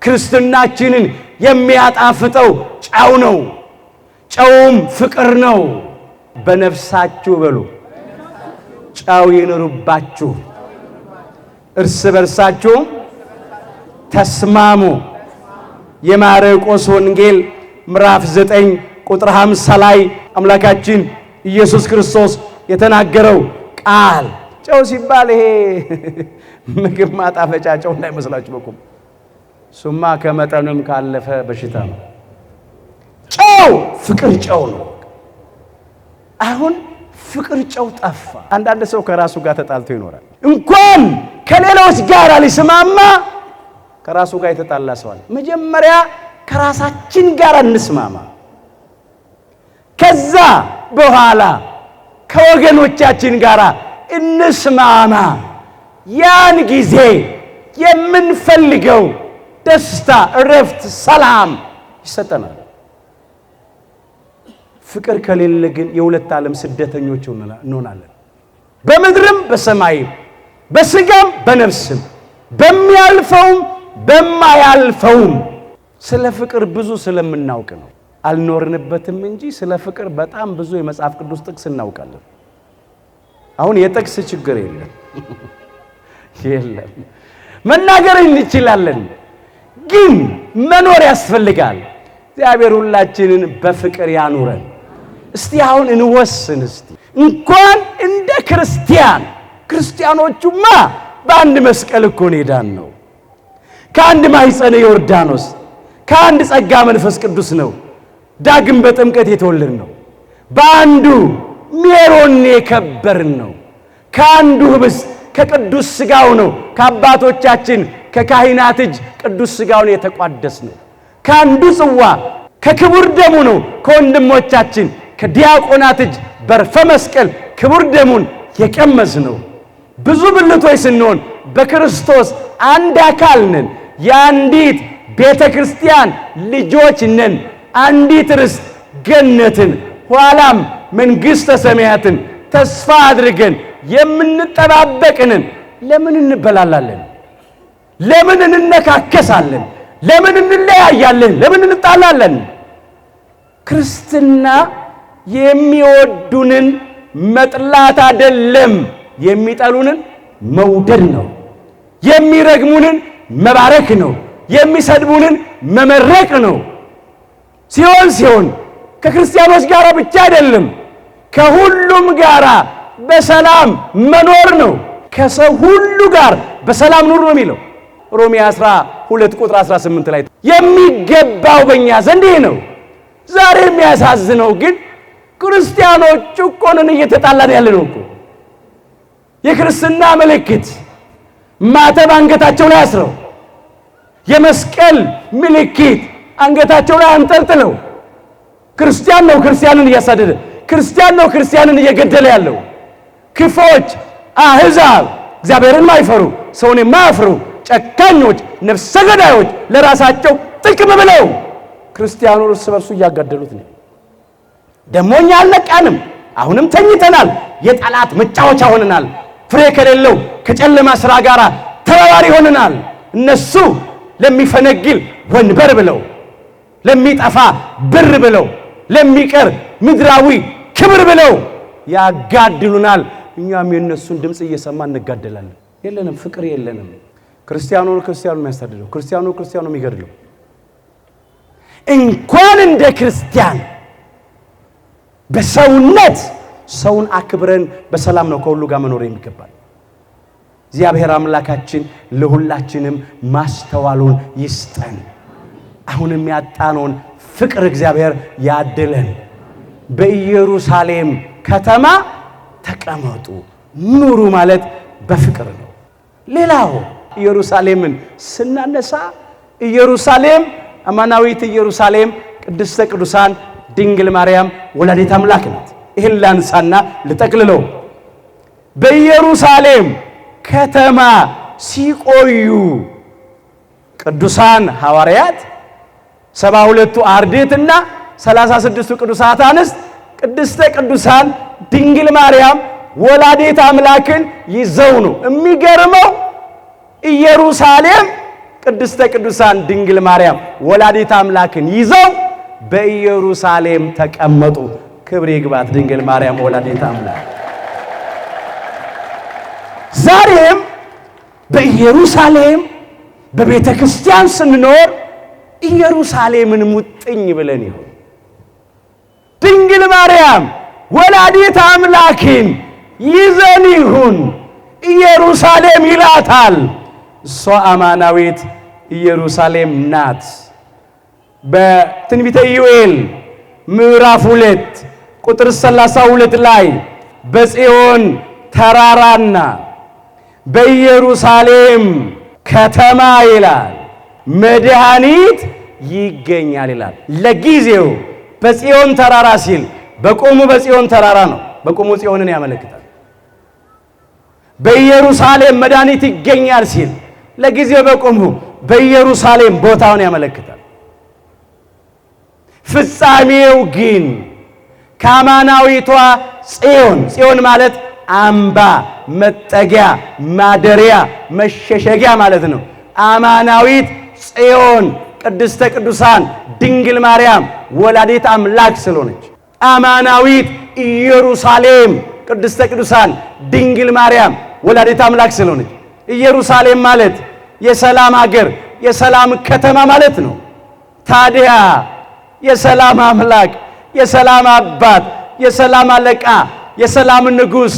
ክርስትናችንን የሚያጣፍጠው ጨው ነው። ጨውም ፍቅር ነው። በነፍሳችሁ በሉ ጨው ይኑርባችሁ፣ እርስ በርሳችሁ ተስማሙ። የማርቆስ ወንጌል ምዕራፍ 9 ቁጥር 50 ላይ አምላካችን ኢየሱስ ክርስቶስ የተናገረው ቃል ጨው ሲባል ይሄ ምግብ ማጣፈጫ ጨው እንዳይመስላችሁ በቁም ሱማ ከመጠኑም ካለፈ በሽታ ነው። ጨው ፍቅር ጨው ነው። አሁን ፍቅር ጨው ጠፋ። አንዳንድ ሰው ከራሱ ጋር ተጣልቶ ይኖራል። እንኳን ከሌሎች ጋር ሊስማማ ከራሱ ጋር የተጣላ ሰው አለ። መጀመሪያ ከራሳችን ጋር እንስማማ፣ ከዛ በኋላ ከወገኖቻችን ጋር እንስማማ። ያን ጊዜ የምንፈልገው ደስታ፣ እረፍት፣ ሰላም ይሰጠናል። ፍቅር ከሌለ ግን የሁለት ዓለም ስደተኞች እንሆናለን። በምድርም በሰማይም በስጋም በነፍስም በሚያልፈውም በማያልፈውም። ስለ ፍቅር ብዙ ስለምናውቅ ነው። አልኖርንበትም እንጂ ስለ ፍቅር በጣም ብዙ የመጽሐፍ ቅዱስ ጥቅስ እናውቃለን። አሁን የጥቅስ ችግር የለም። መናገር እንችላለን፣ ግን መኖር ያስፈልጋል። እግዚአብሔር ሁላችንን በፍቅር ያኑረን። እስቲ አሁን እንወስን። እስቲ እንኳን እንደ ክርስቲያኖቹማ በአንድ መስቀል እኮ ሄዳን ነው። ከአንድ ማኅፀነ ዮርዳኖስ ከአንድ ጸጋ መንፈስ ቅዱስ ነው ዳግም በጥምቀት የተወለድን ነው። በአንዱ ሜሮን የከበርን ነው። ከአንዱ ህብስት ከቅዱስ ሥጋው ነው ከአባቶቻችን ከካህናት እጅ ቅዱስ ሥጋውን የተቋደስ ነው። ከአንዱ ጽዋ ከክቡር ደሙ ነው ከወንድሞቻችን ከዲያቆናት እጅ በርፈ መስቀል ክቡር ደሙን የቀመስ ነው። ብዙ ብልቶች ስንሆን በክርስቶስ አንድ አካል ነን። የአንዲት ቤተ ክርስቲያን ልጆች ነን። አንዲት ርስት ገነትን ኋላም መንግሥተ ሰማያትን ተስፋ አድርገን የምንጠባበቅንን ለምን እንበላላለን? ለምን እንነካከሳለን? ለምን እንለያያለን? ለምን እንጣላለን? ክርስትና የሚወዱንን መጥላት አይደለም፣ የሚጠሉንን መውደድ ነው። የሚረግሙንን መባረክ ነው። የሚሰድቡንን መመረቅ ነው። ሲሆን ከክርስቲያኖች ጋር ብቻ አይደለም፣ ከሁሉም ጋር በሰላም መኖር ነው። ከሰው ሁሉ ጋር በሰላም ኑር ነው የሚለው ሮሜ 12 ቁጥር 18 ላይ የሚገባው በእኛ ዘንድ ይህ ነው። ዛሬ የሚያሳዝነው ግን ክርስቲያኖቹ እኮ ነን እየተጣላን ያለ ነው እኮ። የክርስትና ምልክት ማተብ አንገታቸው ላይ አስረው፣ የመስቀል ምልክት አንገታቸው ላይ አንጠልጥለው፣ ክርስቲያን ነው ክርስቲያንን እያሳደደ፣ ክርስቲያን ነው ክርስቲያንን እየገደለ ያለው። ክፎች አሕዛብ፣ እግዚአብሔርን ማይፈሩ፣ ሰውን የማያፍሩ ጨካኞች፣ ነፍሰ ገዳዮች፣ ለራሳቸው ጥቅም ብለው ክርስቲያኑን እርስ በርሱ እያጋደሉት ነው። ደሞ እኛ አልነቃንም፣ አሁንም ተኝተናል። የጠላት መጫወቻ ሆነናል። ፍሬ ከሌለው ከጨለማ ሥራ ጋር ተባባሪ ሆነናል። እነሱ ለሚፈነግል ወንበር ብለው፣ ለሚጠፋ ብር ብለው፣ ለሚቀር ምድራዊ ክብር ብለው ያጋድሉናል። እኛም የነሱን ድምፅ እየሰማን እንጋደላለን። የለንም፣ ፍቅር የለንም። ክርስቲያኑ የሚያሳድደው፣ ክርስቲያኑ የሚገድለው። እንኳን እንደ ክርስቲያን በሰውነት ሰውን አክብረን በሰላም ነው ከሁሉ ጋር መኖር የሚገባል። እግዚአብሔር አምላካችን ለሁላችንም ማስተዋሉን ይስጠን። አሁንም ያጣነውን ፍቅር እግዚአብሔር ያድለን። በኢየሩሳሌም ከተማ ተቀመጡ፣ ኑሩ ማለት በፍቅር ነው። ሌላው ኢየሩሳሌምን ስናነሳ ኢየሩሳሌም አማናዊት ኢየሩሳሌም ቅድስተ ቅዱሳን ድንግል ማርያም ወላዲተ አምላክ ናት። ይህን ላንሳና ልጠቅልለው። በኢየሩሳሌም ከተማ ሲቆዩ ቅዱሳን ሐዋርያት 72ቱ አርድእትና 36ቱ ቅዱሳት አንስት ቅድስተ ቅዱሳን ድንግል ማርያም ወላዲተ አምላክን ይዘው ነው። የሚገርመው ኢየሩሳሌም ቅድስተ ቅዱሳን ድንግል ማርያም ወላዲተ አምላክን ይዘው በኢየሩሳሌም ተቀመጡ። ክብር ይግባት ድንግል ማርያም ወላዲተ አምላክ። ዛሬም በኢየሩሳሌም በቤተ ክርስቲያን ስንኖር ኢየሩሳሌምን ሙጥኝ ብለን ይሁን ድንግል ማርያም ወላዲተ አምላክን ይዘን ይሁን ኢየሩሳሌም ይላታል። እሷ አማናዊት ኢየሩሳሌም ናት። በትንቢተ ኢዩኤል ምዕራፍ 2 ቁጥር 32 ላይ በጽዮን ተራራና በኢየሩሳሌም ከተማ ይላል መድኃኒት ይገኛል ይላል። ለጊዜው በጽዮን ተራራ ሲል በቆሙ በጽዮን ተራራ ነው። በቆሙ ጽዮንን ያመለክታል። በኢየሩሳሌም መድኃኒት ይገኛል ሲል ለጊዜው በቆሙ በኢየሩሳሌም ቦታውን ያመለክታል። ፍጻሜው ግን ከአማናዊቷ ጽዮን ማለት አምባ፣ መጠጊያ፣ ማደሪያ፣ መሸሸጊያ ማለት ነው። አማናዊት ጽዮን ቅድስተ ቅዱሳን ድንግል ማርያም ወላዲት አምላክ ስለሆነች፣ አማናዊት ኢየሩሳሌም ቅድስተ ቅዱሳን ድንግል ማርያም ወላዲት አምላክ ስለሆነች፣ ኢየሩሳሌም ማለት የሰላም ሀገር፣ የሰላም ከተማ ማለት ነው። ታዲያ የሰላም አምላክ፣ የሰላም አባት፣ የሰላም አለቃ፣ የሰላም ንጉሥ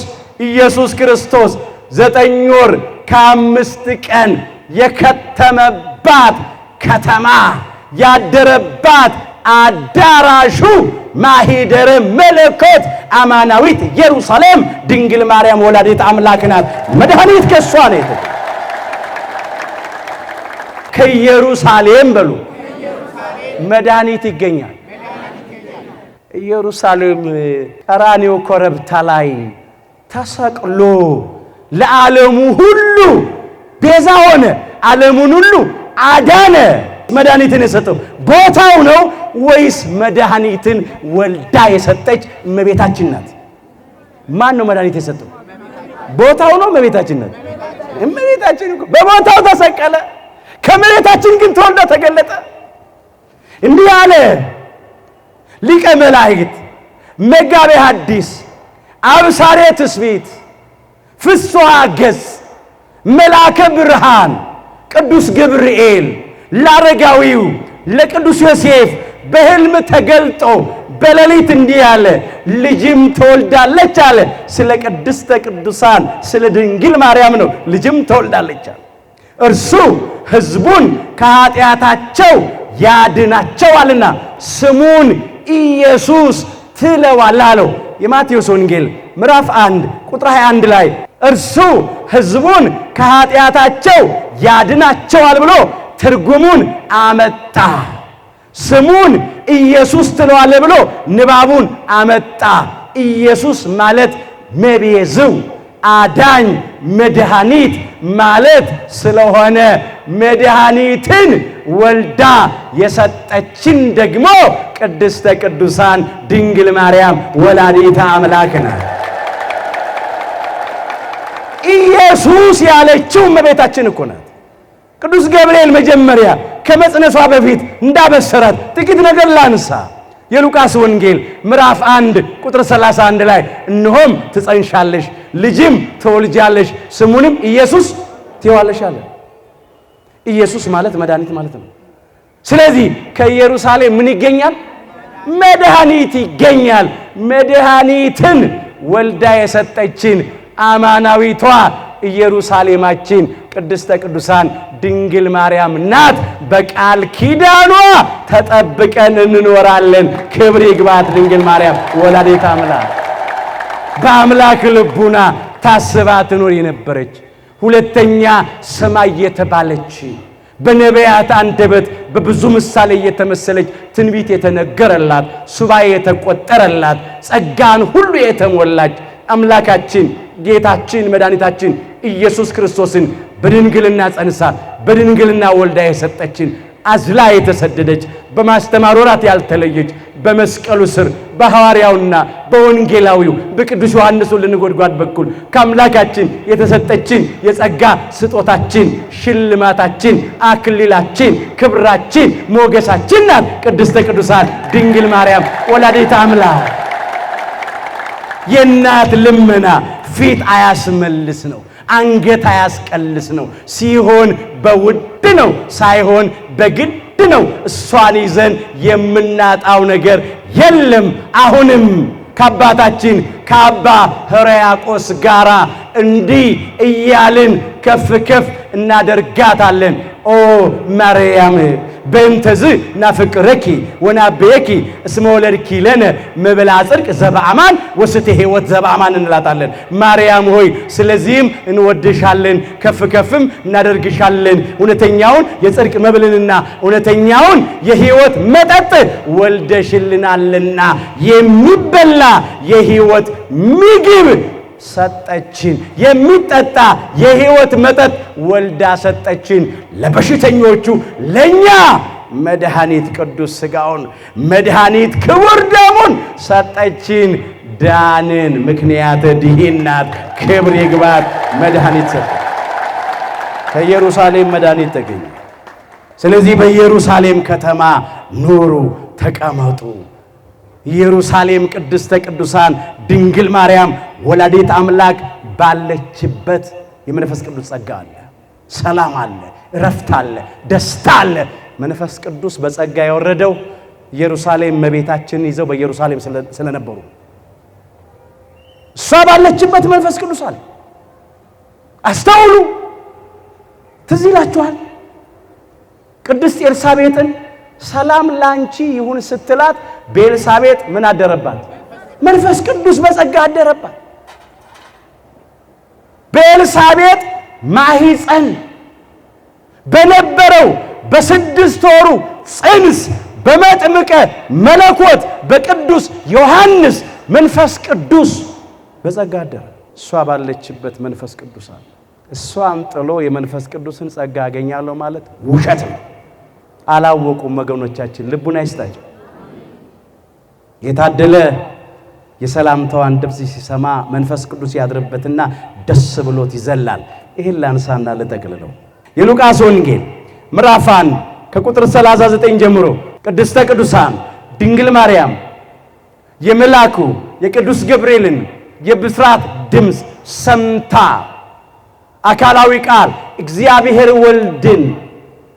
ኢየሱስ ክርስቶስ 9 ወር ከ5 ቀን የከተመባት ከተማ ያደረባት አዳራሹ ማሂደረ መለኮት አማናዊት ኢየሩሳሌም ድንግል ማርያም ወላዲት አምላክ ናት። መድኃኒት ከሷ ነው። ከኢየሩሳሌም በሉ መድኃኒት ይገኛል። ኢየሩሳሌም ቀራንዮ ኮረብታ ላይ ተሰቅሎ ለዓለሙ ሁሉ ቤዛ ሆነ፣ ዓለሙን ሁሉ አዳነ። መድኃኒትን የሰጠው ቦታው ነው ወይስ መድኃኒትን ወልዳ የሰጠች እመቤታችን ናት? ማን ነው መድኃኒት የሰጠው? ቦታው ነው እመቤታችን ናት? እመቤታችን እኮ በቦታው ተሰቀለ፣ ከእመቤታችን ግን ተወልዶ ተገለጠ። እንዲህ አለ ሊቀ መላእክት መጋቤ ሐዲስ አብሳሬ ትስብእት ፍስሐ ገጽ መልአከ ብርሃን ቅዱስ ገብርኤል ለአረጋዊው ለቅዱስ ዮሴፍ በሕልም ተገልጦ በሌሊት እንዲህ አለ፣ ልጅም ትወልዳለች አለ። ስለ ቅድስተ ቅዱሳን ስለ ድንግል ማርያም ነው። ልጅም ትወልዳለች አለ። እርሱ ሕዝቡን ከኃጢአታቸው ያድናቸዋልና ስሙን ኢየሱስ ትለዋለህ አለው። የማቴዎስ ወንጌል ምዕራፍ 1 ቁጥር 21 ላይ እርሱ ሕዝቡን ከኃጢአታቸው ያድናቸዋል ብሎ ትርጉሙን አመጣ። ስሙን ኢየሱስ ትለዋለህ ብሎ ንባቡን አመጣ። ኢየሱስ ማለት መቤዝው አዳኝ መድኃኒት ማለት ስለሆነ መድኃኒትን ወልዳ የሰጠችን ደግሞ ቅድስተ ቅዱሳን ድንግል ማርያም ወላዲተ አምላክ ናት። ኢየሱስ ያለችው እመቤታችን እኮ ናት። ቅዱስ ገብርኤል መጀመሪያ ከመጽነሷ በፊት እንዳበሰራት ጥቂት ነገር ላንሳ። የሉቃስ ወንጌል ምዕራፍ 1 ቁጥር 31 ላይ እነሆም ትጸንሻለሽ፣ ልጅም ትወልጃለሽ፣ ስሙንም ኢየሱስ ትይዋለሽ አለ። ኢየሱስ ማለት መድኃኒት ማለት ነው። ስለዚህ ከኢየሩሳሌም ምን ይገኛል? መድኃኒት ይገኛል። መድኃኒትን ወልዳ የሰጠችን አማናዊቷ ኢየሩሳሌማችን ቅድስተ ቅዱሳን ድንግል ማርያም ናት። በቃል ኪዳኗ ተጠብቀን እንኖራለን። ክብር ይግባት ድንግል ማርያም ወላዲተ አምላክ። በአምላክ ልቡና ታስባ ትኖር የነበረች ሁለተኛ ሰማይ የተባለች በነቢያት አንደበት በብዙ ምሳሌ የተመሰለች ትንቢት የተነገረላት ሱባኤ የተቆጠረላት ጸጋን ሁሉ የተሞላች አምላካችን ጌታችን መድኃኒታችን ኢየሱስ ክርስቶስን በድንግልና ጸንሳ በድንግልና ወልዳ የሰጠችን አዝላ የተሰደደች በማስተማር ወራት ያልተለየች በመስቀሉ ስር በሐዋርያውና በወንጌላዊው በቅዱስ ዮሐንስ ልንጎድጓድ በኩል ከአምላካችን የተሰጠችን የጸጋ ስጦታችን ሽልማታችን አክሊላችን ክብራችን ሞገሳችን ናት ቅድስተ ቅዱሳን ድንግል ማርያም ወላዲተ አምላክ። የእናት ልመና ፊት አያስመልስ ነው፣ አንገት አያስቀልስ ነው። ሲሆን በውድ ነው፣ ሳይሆን በግድ ነው። እሷን ይዘን የምናጣው ነገር የለም። አሁንም ከአባታችን ከአባ ሕርያቆስ ጋራ እንዲህ እያልን ከፍ ከፍ እናደርጋታለን። ኦ ማርያም በእንተዝ ናፍቅረኪ ወናቤኪ እስመ ወለድኪ ለነ መብልዐ ጽድቅ ዘበአማን ወስተ ሕይወት ዘበአማን እንላታለን። ማርያም ሆይ ስለዚህም እንወድሻለን፣ ከፍ ከፍም እናደርግሻለን። እውነተኛውን የጽድቅ መብልንና እውነተኛውን የሕይወት መጠጥ ወልደሽልናልና የሚበላ የሕይወት ምግብ ሰጠችን። የሚጠጣ የሕይወት መጠጥ ወልዳ ሰጠችን። ለበሽተኞቹ ለኛ መድኃኒት ቅዱስ ሥጋውን መድኃኒት ክቡር ደሙን ሰጠችን። ዳንን። ምክንያተ ድኂናት ክብር ይግባት። መድኃኒት ሰጠ። ከኢየሩሳሌም መድኃኒት ተገኘ። ስለዚህ በኢየሩሳሌም ከተማ ኑሩ፣ ተቀመጡ። ኢየሩሳሌም ቅድስተ ቅዱሳን ድንግል ማርያም ወላዲት አምላክ ባለችበት የመንፈስ ቅዱስ ጸጋ አለ፣ ሰላም አለ፣ እረፍት አለ፣ ደስታ አለ። መንፈስ ቅዱስ በጸጋ የወረደው ኢየሩሳሌም እመቤታችንን ይዘው በኢየሩሳሌም ስለነበሩ እሷ ባለችበት መንፈስ ቅዱስ አለ። አስተውሉ። ትዝ ይላችኋል ቅድስት ኤልሳቤጥን ሰላም ላንቺ ይሁን ስትላት በኤልሳቤጥ ምን አደረባት? መንፈስ ቅዱስ በጸጋ አደረባት። በኤልሳቤጥ ማህፀን በነበረው በ6 ወሩ ጽንስ በመጥምቀ መለኮት በቅዱስ ዮሐንስ መንፈስ ቅዱስ በጸጋ አደረ። እሷ ባለችበት መንፈስ ቅዱስ አለ። እሷን ጥሎ የመንፈስ ቅዱስን ጸጋ አገኛለሁ ማለት ውሸት ነው። አላወቁም ወገኖቻችን። ልቡና ይስጣቸው። የታደለ የሰላምታዋን ድምፅ ሲሰማ መንፈስ ቅዱስ ያድርበትና ደስ ብሎት ይዘላል። ይህን ላንሳና ልጠቅልለው። የሉቃስ ወንጌል ምዕራፍ 1 ከቁጥር 39 ጀምሮ ቅድስተ ቅዱሳን ድንግል ማርያም የመልአኩ የቅዱስ ገብርኤልን የብስራት ድምፅ ሰምታ አካላዊ ቃል እግዚአብሔር ወልድን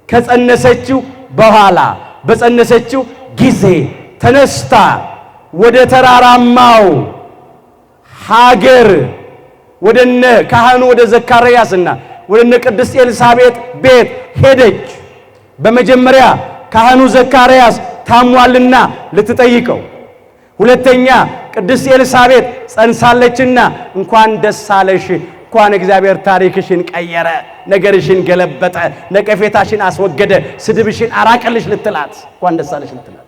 ከጸነሰችው በኋላ በጸነሰችው ጊዜ ተነስታ ወደ ተራራማው ሀገር ወደነ ካህኑ ወደ ዘካርያስና ወደነ ቅድስት ኤልሳቤጥ ቤት ሄደች። በመጀመሪያ ካህኑ ዘካርያስ ታሟልና ልትጠይቀው፣ ሁለተኛ ቅድስት ኤልሳቤጥ ጸንሳለችና እንኳን ደስ አለሽ፣ እንኳን እግዚአብሔር ታሪክሽን ቀየረ፣ ነገርሽን ገለበጠ፣ ነቀፌታሽን አስወገደ፣ ስድብሽን አራቀልሽ ልትላት፣ እንኳን ደስ አለሽ ልትላት።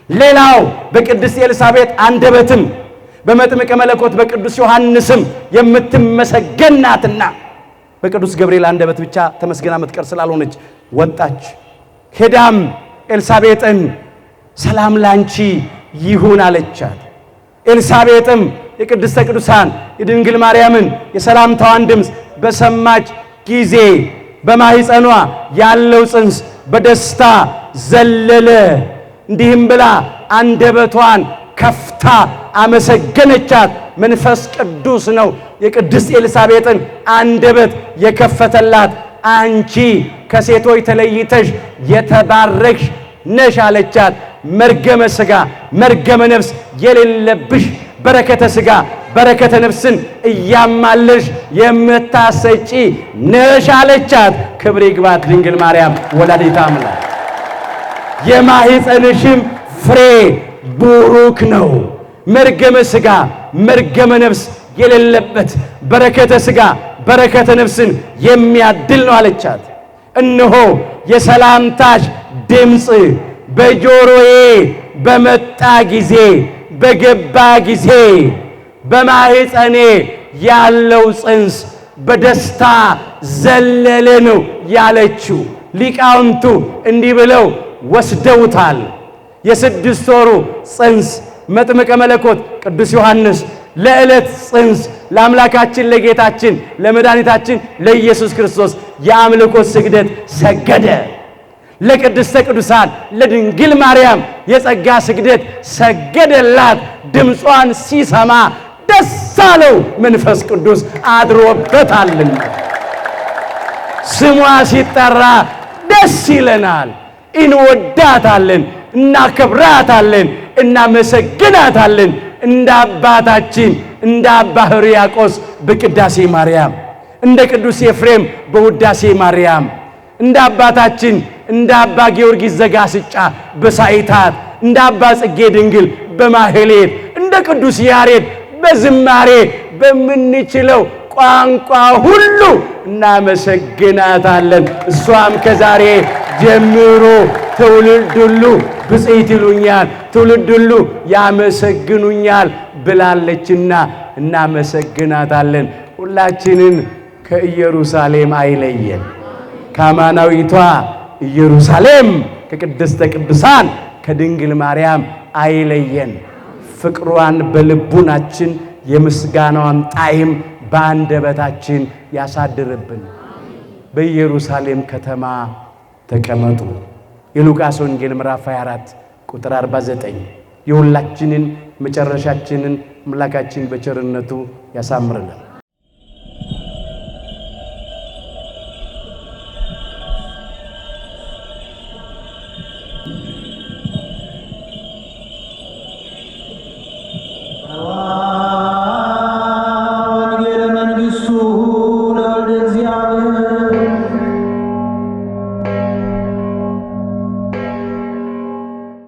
ሌላው በቅድስት ኤልሳቤጥ አንደበትም በመጥምቀ መለኮት በቅዱስ ዮሐንስም የምትመሰገናትና በቅዱስ ገብርኤል አንደበት ብቻ ተመስገና መትቀር ስላልሆነች ወጣች። ሄዳም ኤልሳቤጥን ሰላም ላንቺ ይሁን አለቻት። ኤልሳቤጥም የቅድስተ ቅዱሳን የድንግል ማርያምን የሰላምታዋን ድምፅ በሰማች ጊዜ በማኅፀኗ ያለው ጽንስ በደስታ ዘለለ። እንዲህም ብላ አንደበቷን ከፍታ አመሰገነቻት። መንፈስ ቅዱስ ነው የቅድስት ኤልሳቤጥን አንደበት የከፈተላት። አንቺ ከሴቶች ተለይተሽ የተባረክሽ ነሽ አለቻት። መርገመ ሥጋ መርገመ ነፍስ የሌለብሽ በረከተ ሥጋ በረከተ ነፍስን እያማለሽ የምታሰጪ ነሽ አለቻት። ክብር ይግባት ድንግል ማርያም ወላዲተ አምላክ። የማኅፀንሽም ፍሬ ቡሩክ ነው፣ መርገመ ሥጋ መርገመ ነፍስ የሌለበት በረከተ ሥጋ በረከተ ነፍስን የሚያድል ነው አለቻት። እነሆ የሰላምታሽ ድምፅ በጆሮዬ በመጣ ጊዜ በገባ ጊዜ በማኅፀኔ ያለው ጽንስ በደስታ ዘለለ ነው ያለችው። ሊቃውንቱ እንዲህ ብለው ወስደውታል። የ6 ወሩ ጽንስ መጥምቀ መለኮት ቅዱስ ዮሐንስ ለዕለት ጽንስ ለአምላካችን ለጌታችን ለመድኃኒታችን ለኢየሱስ ክርስቶስ የአምልኮት ስግደት ሰገደ። ለቅድስተ ቅዱሳን ለድንግል ማርያም የጸጋ ስግደት ሰገደላት። ድምጿን ሲሰማ ደስ አለው፣ መንፈስ ቅዱስ አድሮበታልና። ስሟ ሲጠራ ደስ ይለናል፣ እንወዳታለን፣ እናከብራታለን፣ እናመሰግናታለን። እንደ አባታችን እንደ አባ ሕርያቆስ በቅዳሴ ማርያም፣ እንደ ቅዱስ ኤፍሬም በውዳሴ ማርያም፣ እንደ አባታችን እንደ አባ ጊዮርጊስ ዘጋስጫ በሳይታት፣ እንደ አባ ጽጌ ድንግል በማህሌት፣ እንደ ቅዱስ ያሬድ በዝማሬ በምንችለው ቋንቋ ሁሉ እናመሰግናታለን። እሷም ከዛሬ ጀምሮ ትውልድ ሁሉ ብፅዕት ይሉኛል፣ ትውልድ ሁሉ ያመሰግኑኛል ብላለችና እናመሰግናታለን። ሁላችንን ከኢየሩሳሌም አይለየን። ከአማናዊቷ ኢየሩሳሌም ከቅድስተ ቅዱሳን ከድንግል ማርያም አይለየን። ፍቅሯን በልቡናችን የምስጋናዋን ጣዕም በአንደበታችን ያሳድርብን። በኢየሩሳሌም ከተማ ተቀመጡ። የሉቃስ ወንጌል ምዕራፍ 24 ቁጥር 49። የሁላችንን መጨረሻችንን አምላካችን በቸርነቱ ያሳምርልን።